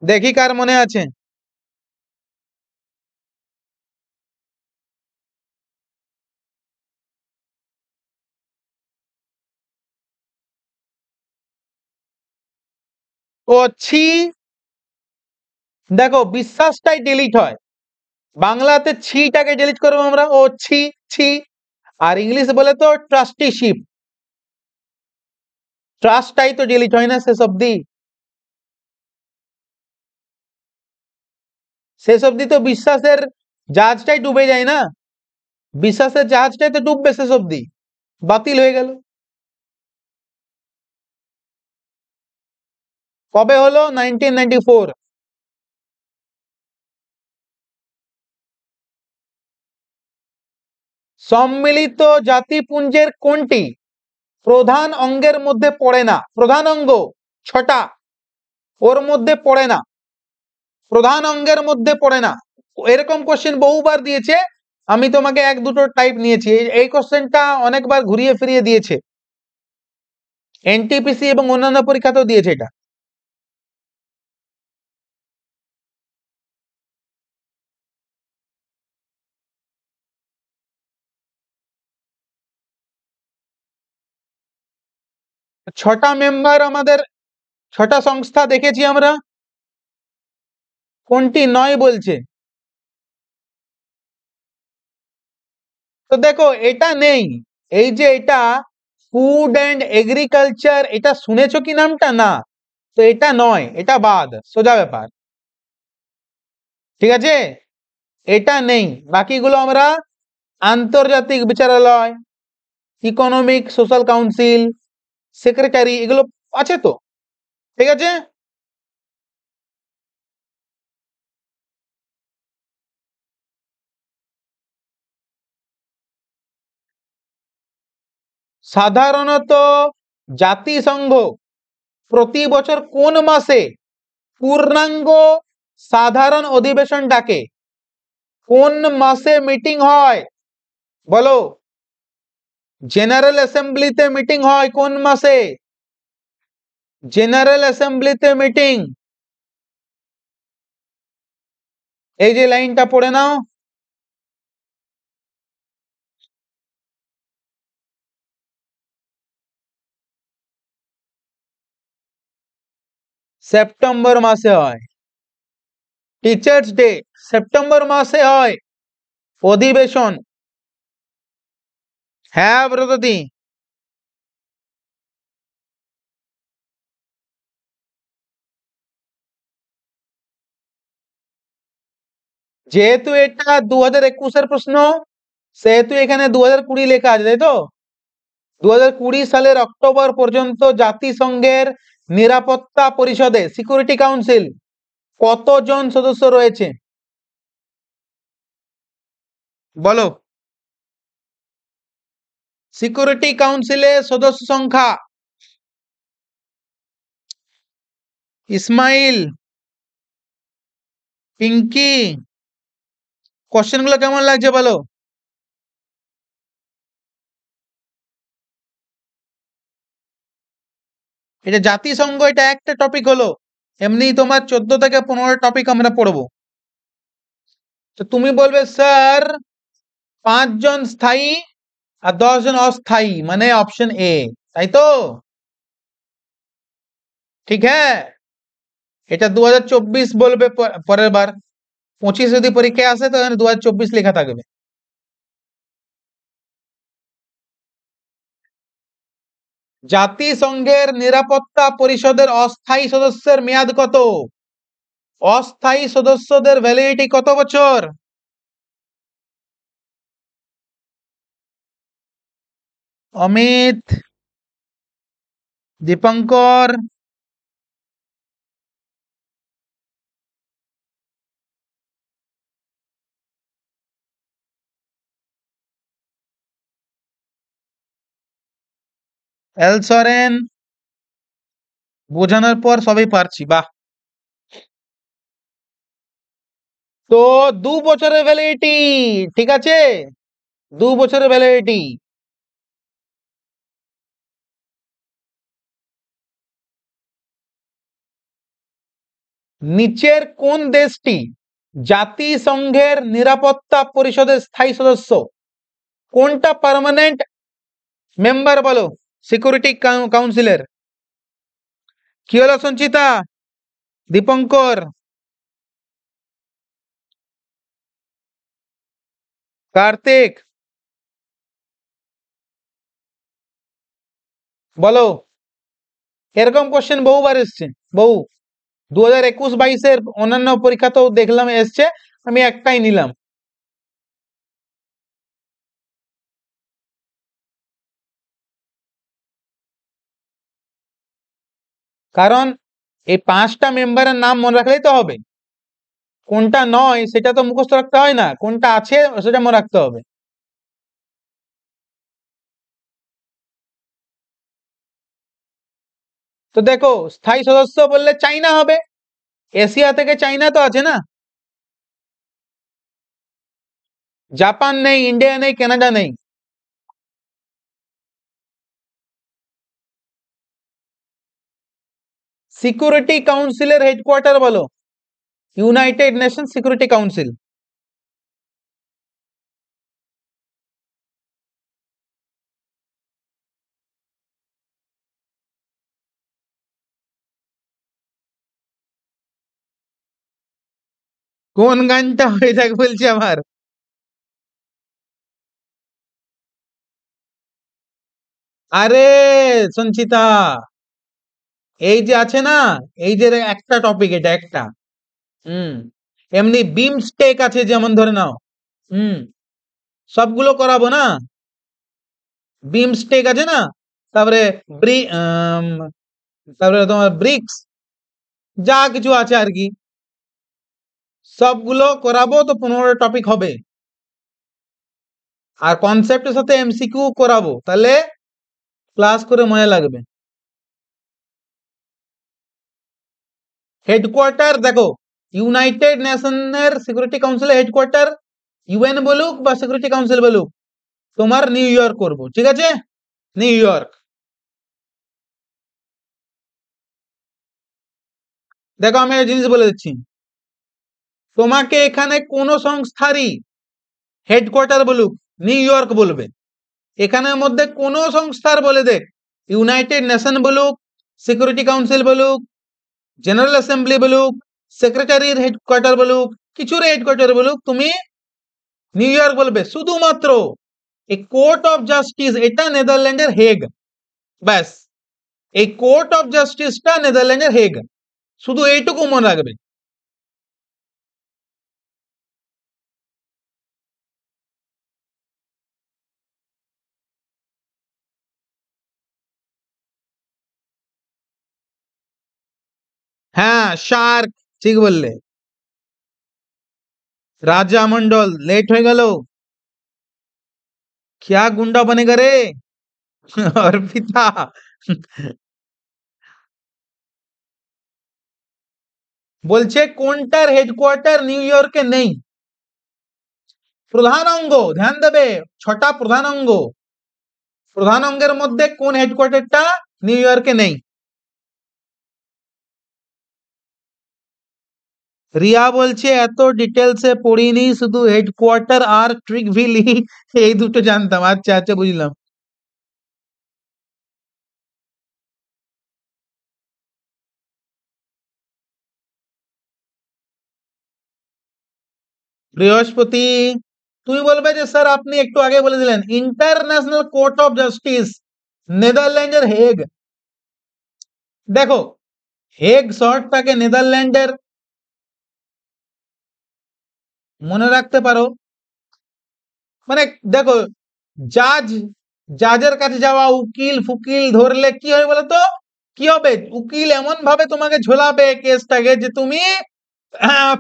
দেখি কার মনে আছে। ও ছি, দেখো বিশ্বাসটাই ডিলিট হয়, বাংলাতে ছিটাকে ডিলিট করবো আমরা, ও ছি, ছি। আর ইংলিশ বলে তো ট্রাস্টিশিপ, ট্রাস্টটাই তো ডিলিট হয় না শেষ অব্দি, শেষ অব্দি তো বিশ্বাসের জাহাজটাই ডুবে যায় না, বিশ্বাসের জাহাজটাই তো ডুববে শেষ অব্দি, বাতিল হয়ে গেল। কবে হলো? 1994। সম্মিলিত জাতিপুঞ্জের কোনটি প্রধান অঙ্গের মধ্যে পড়ে না? প্রধান অঙ্গ 6টা, ওর মধ্যে পড়ে না, প্রধান অঙ্গের মধ্যে পড়ে না। এরকম কোশ্চেন বহুবার দিয়েছে, আমি তোমাকে এক দুটো টাইপ নিয়েছি। এই কোশ্চেনটা অনেকবার ঘুরিয়ে ফিরিয়ে দিয়েছে, এনটিপিসি এবং অন্যান্য পরীক্ষাতেও দিয়েছে এটা। ছটা মেম্বার আমাদের, 6টা সংস্থা দেখেছি আমরা। কোনটি নয় বলছে? তো দেখো এটা নেই, এই যে এটা ফুড অ্যান্ড এগ্রিকালচার, এটা শুনেছো কি নামটা? না, তো এটা নয়, এটা বাদ, সোজা ব্যাপার। ঠিক আছে, এটা নেই। বাকিগুলো আমরা আন্তর্জাতিক বিচারালয়, ইকোনমিক সোশ্যাল কাউন্সিল, সেক্রেটারি, এগুলো আছে তো। ঠিক আছে, সাধারণত জাতিসংঘ প্রতি বছর কোন মাসে পূর্ণাঙ্গ সাধারণ অধিবেশন ডাকে? কোন মাসে মিটিং হয় বলো? জেনারেল অ্যাসেম্বলিতে মিটিং হয় কোন মাসে? জেনারেল অ্যাসেম্বলিতে মিটিং, এই যে লাইনটা পড়ে নাও, সেপ্টেম্বর মাসে হয়। টিচার্স ডে সেপ্টেম্বর মাসে হয় অধিবেশন। হ্যাঁ ব্রততী, যেহেতু এটা 2021-এর প্রশ্ন, সেহেতু এখানে 2020 লেখা আছে, তাই তো? 2020 সালের অক্টোবর পর্যন্ত জাতিসংঘের নিরাপত্তা পরিষদে, সিকিউরিটি কাউন্সিল, কতজন সদস্য রয়েছে বলো? সিকিউরিটি কাউন্সিলের সদস্য সংখ্যা। ইসমাইল, পিঙ্কি, কোশ্চেন গুলো কেমন লাগছে বলো? এটা জাতিসংঘ, এটা একটা টপিক হলো, এমনি তোমার 14 থেকে 15 টপিক আমরা পড়বো। তো তুমি বলবে স্যার 5 জন স্থায়ী আর 10 জন অস্থায়ী, মানে অপশন এ, তাই তো? ঠিক হ্যাঁ, এটা 2024 বলবে পরের বার। 25 যদি পরীক্ষায় আসে তো এখানে 2024 লেখা থাকবে। জাতিসংঘের নিরাপত্তা পরিষদের অস্থায়ী সদস্যের মেয়াদ কত? অস্থায়ী সদস্যদের ভ্যালিডিটি কত বছর? অমিত, দীপঙ্কর, এল সরেন, বোঝানোর পর সবই পারছি, বাহ। তো 2 বছরের ভ্যালিডিটি, ঠিক আছে, 2 বছরের ভ্যালিডিটি। নিচের কোন দেশটি জাতিসংঘের নিরাপত্তা পরিষদের স্থায়ী সদস্য? কোনটা পার্মানেন্ট মেম্বার বলো সিকিউরিটি কাউন্সিলের? কি হলো সঞ্চিতা, দীপঙ্কর, কার্তিক, বলো? এরকম কোশ্চেন বহুবার এসছে, বহু। 2021-22-এর অন্যান্য পরীক্ষাতেও দেখলাম এসছে, আমি একটাই নিলাম। কারণ এই 5টা মেম্বারের নাম মনে রাখলেই তো হবে, কোনটা নয় সেটা তো মুখস্থ রাখতে হয় না, কোনটা আছে সেটা মনে রাখতে হবে। তো দেখো, স্থায়ী সদস্য বললে চাইনা হবে, এশিয়া থেকে চাইনা তো আছে না। জাপান নেই, ইন্ডিয়া নেই, কানাডা নেই। সিকিউরিটি কাউন্সিলের হেডকোয়ার্টার বলো? United nation security council. কোন গানটা হয়ে যাক বলছি আমার? আরে সঞ্চিতা, এই যে আছে না, এই যে একটা টপিক, এটা একটা। হুম। এমনি বিমস্টেক আছে যেমন, ধরে নাও। হুম। সবগুলো করাবো না। বিমস্টেক আছে না, তারপরে তারপরে তোমার ব্রিক্স, যা কিছু আছে আর কি, সবগুলো করাবো, তো 15 টপিক হবে। আর কনসেপ্টের সাথে এমসিকিউ করাবো, তাহলে ক্লাস করে মজা লাগবে। হেডকোয়ার্টার দেখো, ইউনাইটেড নেশনের সিকিউরিটি কাউন্সিলের হেডকোয়ার্টার ইউএন বলুক বা সিকিউরিটি কাউন্সিল বলুক, তোমার নিউ ইয়র্ক করবো, ঠিক আছে? New York. দেখো আমি একটা জিনিস বলে দিচ্ছি, তোমাকে এখানে কোন সংস্থারই হেডকোয়ার্টার বলুক, নিউ ইয়র্ক বলবে। এখানের মধ্যে কোন সংস্থার বলে দেখ, ইউনাইটেড নেশন বলুক, সিকিউরিটি কাউন্সিল বলুক, জেনারেল অ্যাসেম্বলি বলুক, সেক্রেটারির হেডকোয়ার্টার বলুক, কিছুর হেডকোয়ার্টার বলুক, তুমি নিউ ইয়র্ক বলবে। শুধুমাত্র এই কোর্ট অফ জাস্টিস, এটা নেদারল্যান্ডের হেগ। ব্যাস, এই কোর্ট অফ জাস্টিসটা নেদারল্যান্ডের হেগ, শুধু এইটুকু মনে রাখবে। হ্যাঁ, শার্ক, ঠিক বললে। রাজা মন্ডল লেট হয়ে গেল। क्या गुंडा बनेगा रे? অর্পিতা। বলছে কোনটার হেডকোয়ার্টার নিউ ইয়র্কে নেই? প্রধান অঙ্গ, ধ্যান দেবে, 6টা প্রধান অঙ্গ, প্রধান অঙ্গের মধ্যে কোন হেডকোয়ার্টারটা নিউ ইয়র্কে নেই? রিয়া বলছে এত ডিটেলসে পড়িনি, শুধু হেডকোয়ার্টার আর ট্রিকভিলি এই দুটো জানতাম। আচ্ছা আচ্ছা, বুঝলাম। বৃহস্পতি, তুমি বলবে যে স্যার আপনি একটু আগে বলে দিলেন ইন্টারন্যাশনাল কোর্ট অফ জাস্টিস নেদারল্যান্ডের হেগ। দেখো, হেগ শহরটাকে নেদারল্যান্ডের, মনে রাখতে পারো। মানে দেখো, জাজ, জাজের কাছে যাওয়া, উকিল ফুকিল ধরলে কি হয় বলো তো? কি হবে? উকিল এমন ভাবে তোমাকে ঝোলাবে কেসটাকে যে তুমি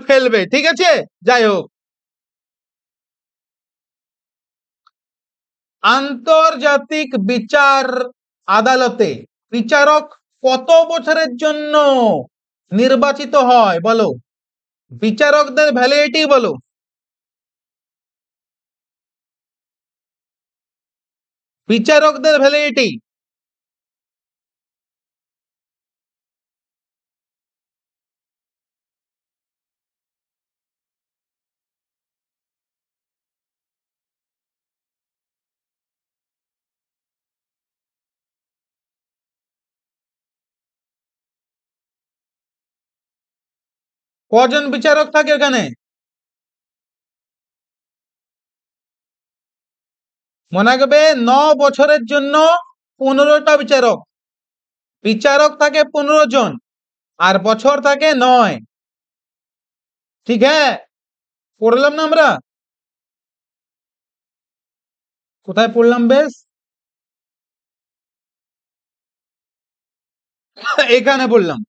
ফেলবে, ঠিক আছে? যাই হোক, আন্তর্জাতিক বিচার আদালতে বিচারক কত বছরের জন্য নির্বাচিত হয় বলো? বিচারকদের ভ্যালিডিটি বলো। বিচারকদের ভ্যালিডিটি কজন বিচারক থাকে এখানে? মনে রাখবে, 9 বছরের জন্য 15টা বিচারক। বিচারক থাকে 15 জন, আর বছর থাকে 9। ঠিক হ্যাঁ? পড়লাম না আমরা? কোথায় পড়লাম বেশ? এখানে পড়লাম,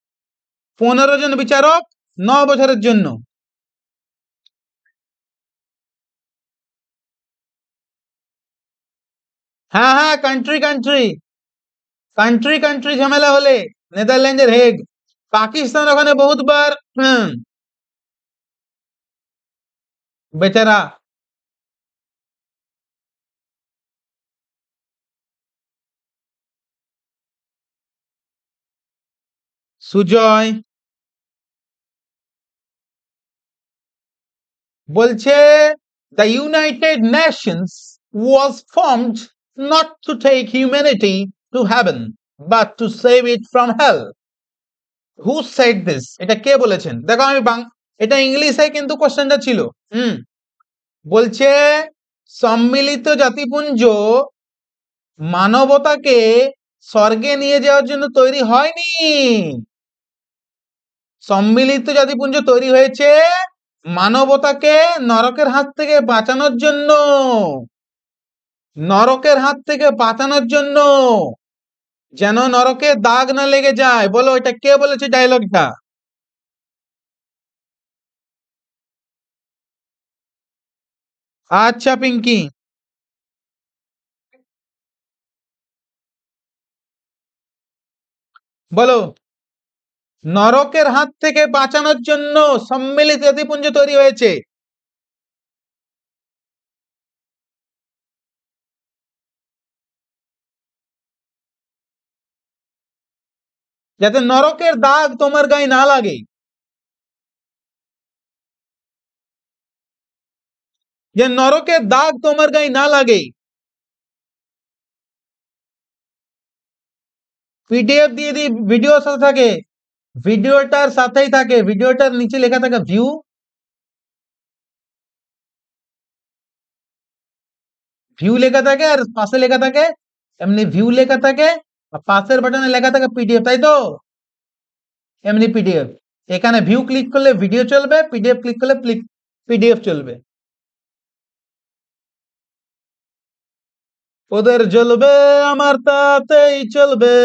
15 জন বিচারক, 9 বছরের জন্য। হ্যাঁ হ্যাঁ, কান্ট্রি কান্ট্রি, কান্ট্রি কান্ট্রি ঝামেলা হলে নেদারল্যান্ডের হেগ। পাকিস্তান ওখানে বহুতবার, বেচারা। সুজয় বলছে the United Nations was formed not to take humanity to heaven but to save it from hell. Who said this? এটা কে বলেছেন? দেখো আমি এটা ইংলিশে কিন্তু কোশ্চেনটা ছিল। বলছে সম্মিলিত জাতিপুঞ্জ মানবতাকে স্বর্গে নিয়ে যাওয়ার জন্য তৈরি হয়নি। সম্মিলিত জাতিপুঞ্জ তৈরি হয়েছে মানবতাকে নরকের হাত থেকে বাঁচানোর জন্য। নরকের হাত থেকে বাঁচানোর জন্য, যেন নরকে দাগ না লেগে যায়। বলো এটা কে বলেছে ডায়লগটা? আচ্ছা পিঙ্কি, বলো। নরকের হাত থেকে বাঁচানোর জন্য সম্মিলিত জাতিপুঞ্জ তৈরি হয়েছে। যাতে নরকের দাগ তোমার গায়ে না লাগে। যে নরকের দাগ তোমার গায়ে না লাগে। পিডিএফ দিয়ে দিই, ভিডিওর সাথে থাকে, ভিডিওটার সাথেই থাকে, ভিডিওটার নিচে লেখা থাকে ভিউ। ভিউ লেখা থাকে আর পাশে লেখা থাকে এমনি ভিউ লেখা থাকে, আর পাশের বাটনে লেখা থাকে পিডিএফ, তাই তো? এমনি পিডিএফ। এখানে ভিউ ক্লিক করলে ভিডিও চলবে, পিডিএফ ক্লিক করলে পিডিএফ চলবে। ওদের জ্বলবে আমার তাতেই চলবে।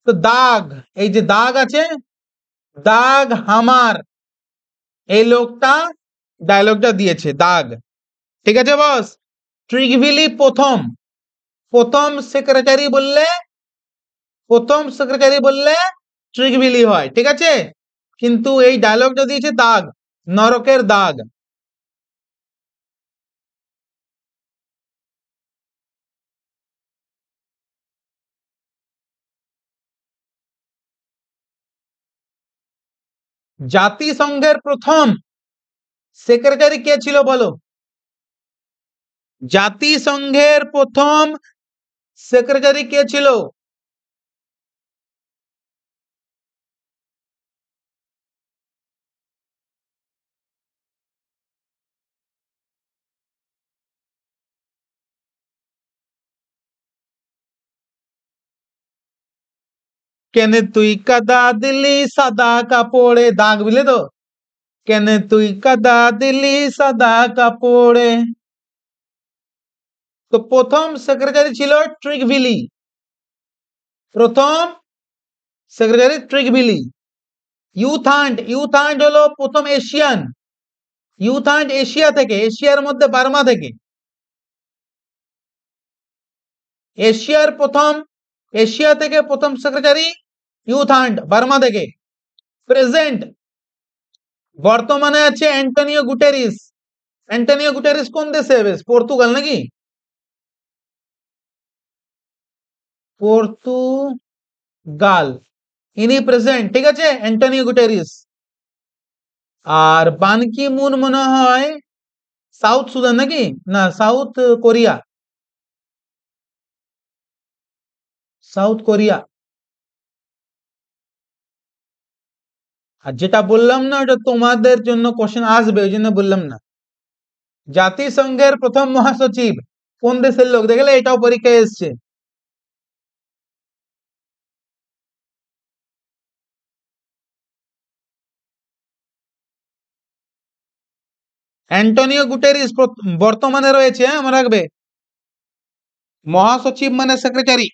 তো দাগ, এই যে দাগ আছে, দাগ হামার, এই লোকটা ডায়লগটা দিয়েছে, দাগ। ঠিক আছে বস? ট্রিগভিলি প্রথম, প্রথম সেক্রেটারি বললে, প্রথম সেক্রেটারি বললে ট্রিগভিলি হয়, ঠিক আছে? কিন্তু এই ডায়লগটা দিয়েছে দাগ, নরকের দাগ। জাতিসংঘের প্রথম সেক্রেটারি কে ছিল বলো? জাতিসংঘের প্রথম সেক্রেটারি কে ছিল? কেনে তুই কাদা দিলি সাদা কাপড়ে, দাগ বুঝলে তো? কেনে তুই কাদা দিলি সাদা কাপড়ে। তো প্রথম সেক্রেটারি ছিল ট্রিগভিলি, প্রথম সেক্রেটারি ট্রিগভিলি। ইউথান্ড, ইউথান্ড হলো প্রথম এশিয়ান, ইউথান্ড এশিয়া থেকে, এশিয়ার মধ্যে বার্মা থেকে। এশিয়ার প্রথম, এশিয়া থেকে প্রথম সেক্রেটারি ইউথান্ড, বার্মা থেকে। প্রেজেন্ট, বর্তমানে আছে অ্যান্টোনিও গুটেরিস। অ্যান্টোনিও গুটেরিস কোন দেশে? পর্তুগাল নাকি? পর্তুগাল, ইনি প্রেজেন্ট, ঠিক আছে, অ্যান্টোনিও গুটেরিস। আর বান কি মুন মনে হয় সাউথ সুদান নাকি, না সাউথ কোরিয়া, সাউথ কোরিয়া। আর যেটা বললাম না ওটা তোমাদের জন্য কোশ্চেন আসবে, ওই জন্য বললাম না। জাতিসংঘের প্রথম মহাসচিব কোন দেশের লোক? দেখলে এটাও পরীক্ষায় এসছে। অ্যান্টোনিও গুটেরিস বর্তমানে রয়েছে, হ্যাঁ মনে রাখবে। মহাসচিব মানে সেক্রেটারি।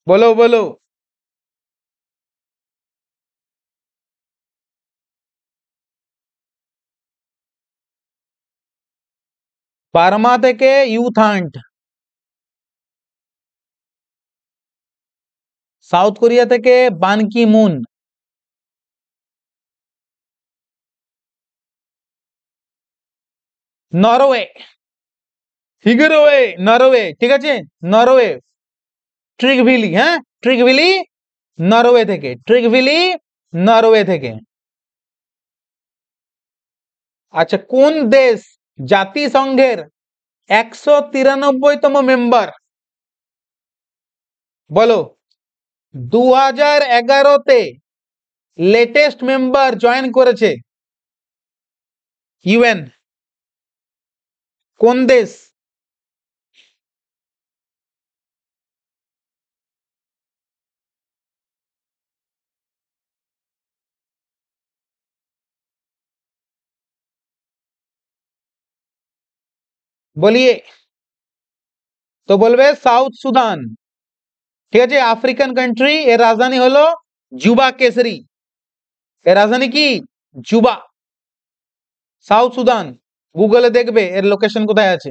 বলো বলো। বার্মা থেকে ইউথান্ড, সাউথ কোরিয়া থেকে বান কি মুন। নরওয়ে, হিগরোয়ে, নরওয়ে, ঠিক আছে, নরওয়ে। ট্রিগভিলি, হ্যাঁ ট্রিগভিলি নরওয়ে থেকে, ট্রিগভিলি নরওয়ে থেকে। আচ্ছা, কোন দেশ জাতিসংঘের 193তম মেম্বার? বলো। 2011তে লেটেস্ট মেম্বার জয়েন করেছে ইউএন। কোন দেশ? বলিয়ে। তো বলবে সাউথ সুদান। ঠিক আছে, আফ্রিকান কান্ট্রি, এর রাজধানী হলো জুবা কেসরি। এর রাজধানী কি? জুবা। South Sudan. গুগলে দেখবে এর লোকেশন কোথায় আছে।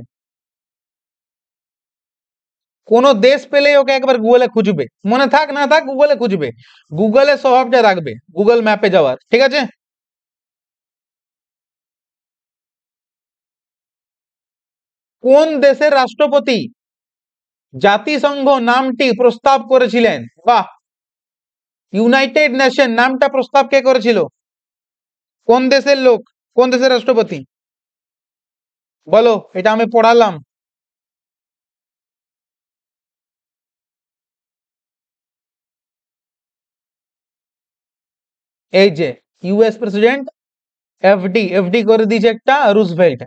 কোন দেশ পেলেই ওকে একবার গুগলে খুঁজবে, মনে থাক না থাক গুগলে খুঁজবে। গুগলে স্বভাবটা রাখবে, গুগল ম্যাপে যাওয়ার। ঠিক আছে। কোন দেশের রাষ্ট্রপতি জাতিসংঘ নামটি প্রস্তাব করেছিলেন? বাহ। ইউনাইটেড নেশন নামটা প্রস্তাব কে করেছিল? কোন দেশের লোক? কোন দেশের রাষ্ট্রপতি? বলো, এটা আমি পড়ালাম। এই যে ইউএস প্রেসিডেন্ট এফডি। এফডি করে দিয়েছে একটা রুজভেল্ট।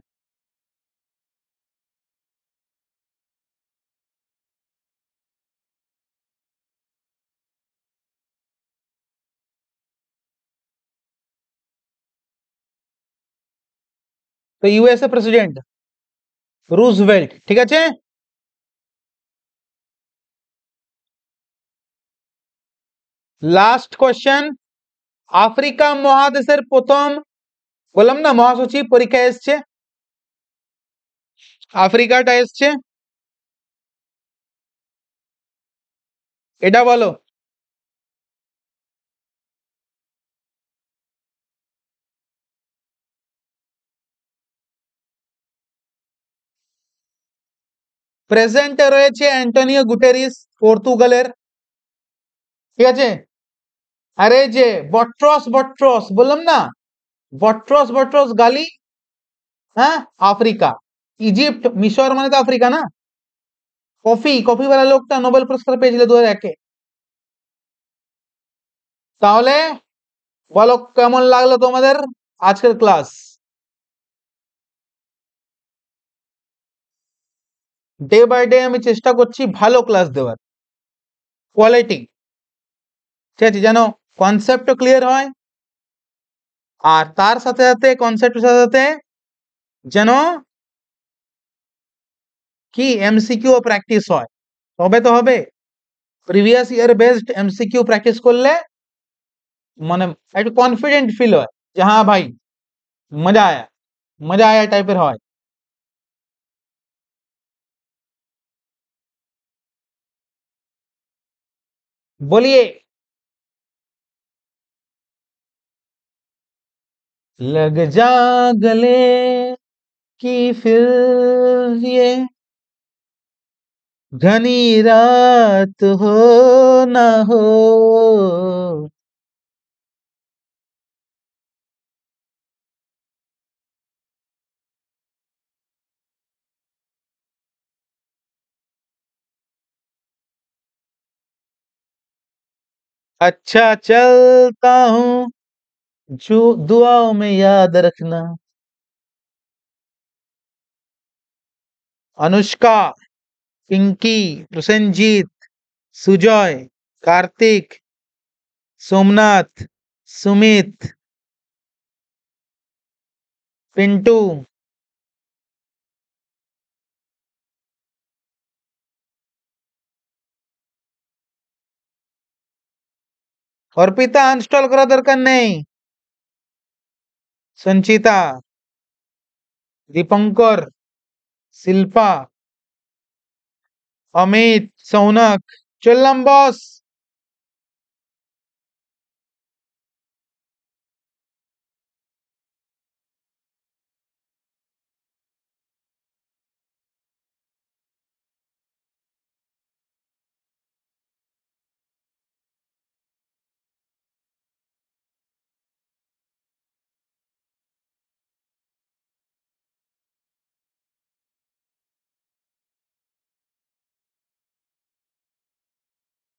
তো ইউএসএ প্রেসিডেন্ট রুজভেল্ট। ঠিক আছে। Last question. আফ্রিকা মহাদেশের প্রথম, বললাম না মহাসচিব পরীক্ষা এসছে, আফ্রিকাটা এসছে, এটা বলো। প্রেজেন্টে রয়েছে অ্যান্টনিও গুটেরিস, পর্তুগালের। ঠিক আছে। আরে যে বট্রস বট্রস বললাম না, বট্রস বট্রস গালি, হ্যাঁ, আফ্রিকা। ইজিপ্ট মিশর মানে তো আফ্রিকা না। কফি কফিওয়ালা লোকটা নোবেল পুরস্কার পেয়েছিল 2001-এ। তাহলে বলো কেমন লাগলো তোমাদের আজকের ক্লাস? ডে বাই ডে আমি চেষ্টা করছি ভালো ক্লাস দেওয়ার, কোয়ালিটি। ঠিক আছে, যেন কনসেপ্টও ক্লিয়ার হয়, আর তার সাথে সাথে কনসেপ্টের সাথে সাথে যেন কি এমসিকিউ প্র্যাকটিস হয়। তবে তো হবে। Previous year based MCQ practice করলে মানে একটু কনফিডেন্ট ফিল হয় যে হ্যাঁ ভাই মজা আয়া, মজা আয়া টাইপের হয়। বলিए। लग जा गले की फिर ये घनी रात हो ना हो। अच्छा चलता हूँ, जो दुआओं में याद रखना। अनुष्का, पिंकी, प्रसेनजीत, सुजय, कार्तिक, सोमनाथ, सुमित, पिंटू, অর্পিতা আনস্টল করা দরকার নেই। সঞ্চিতা, দীপঙ্কর, শিল্পা, অমিত, সৌনক। চললাম বস।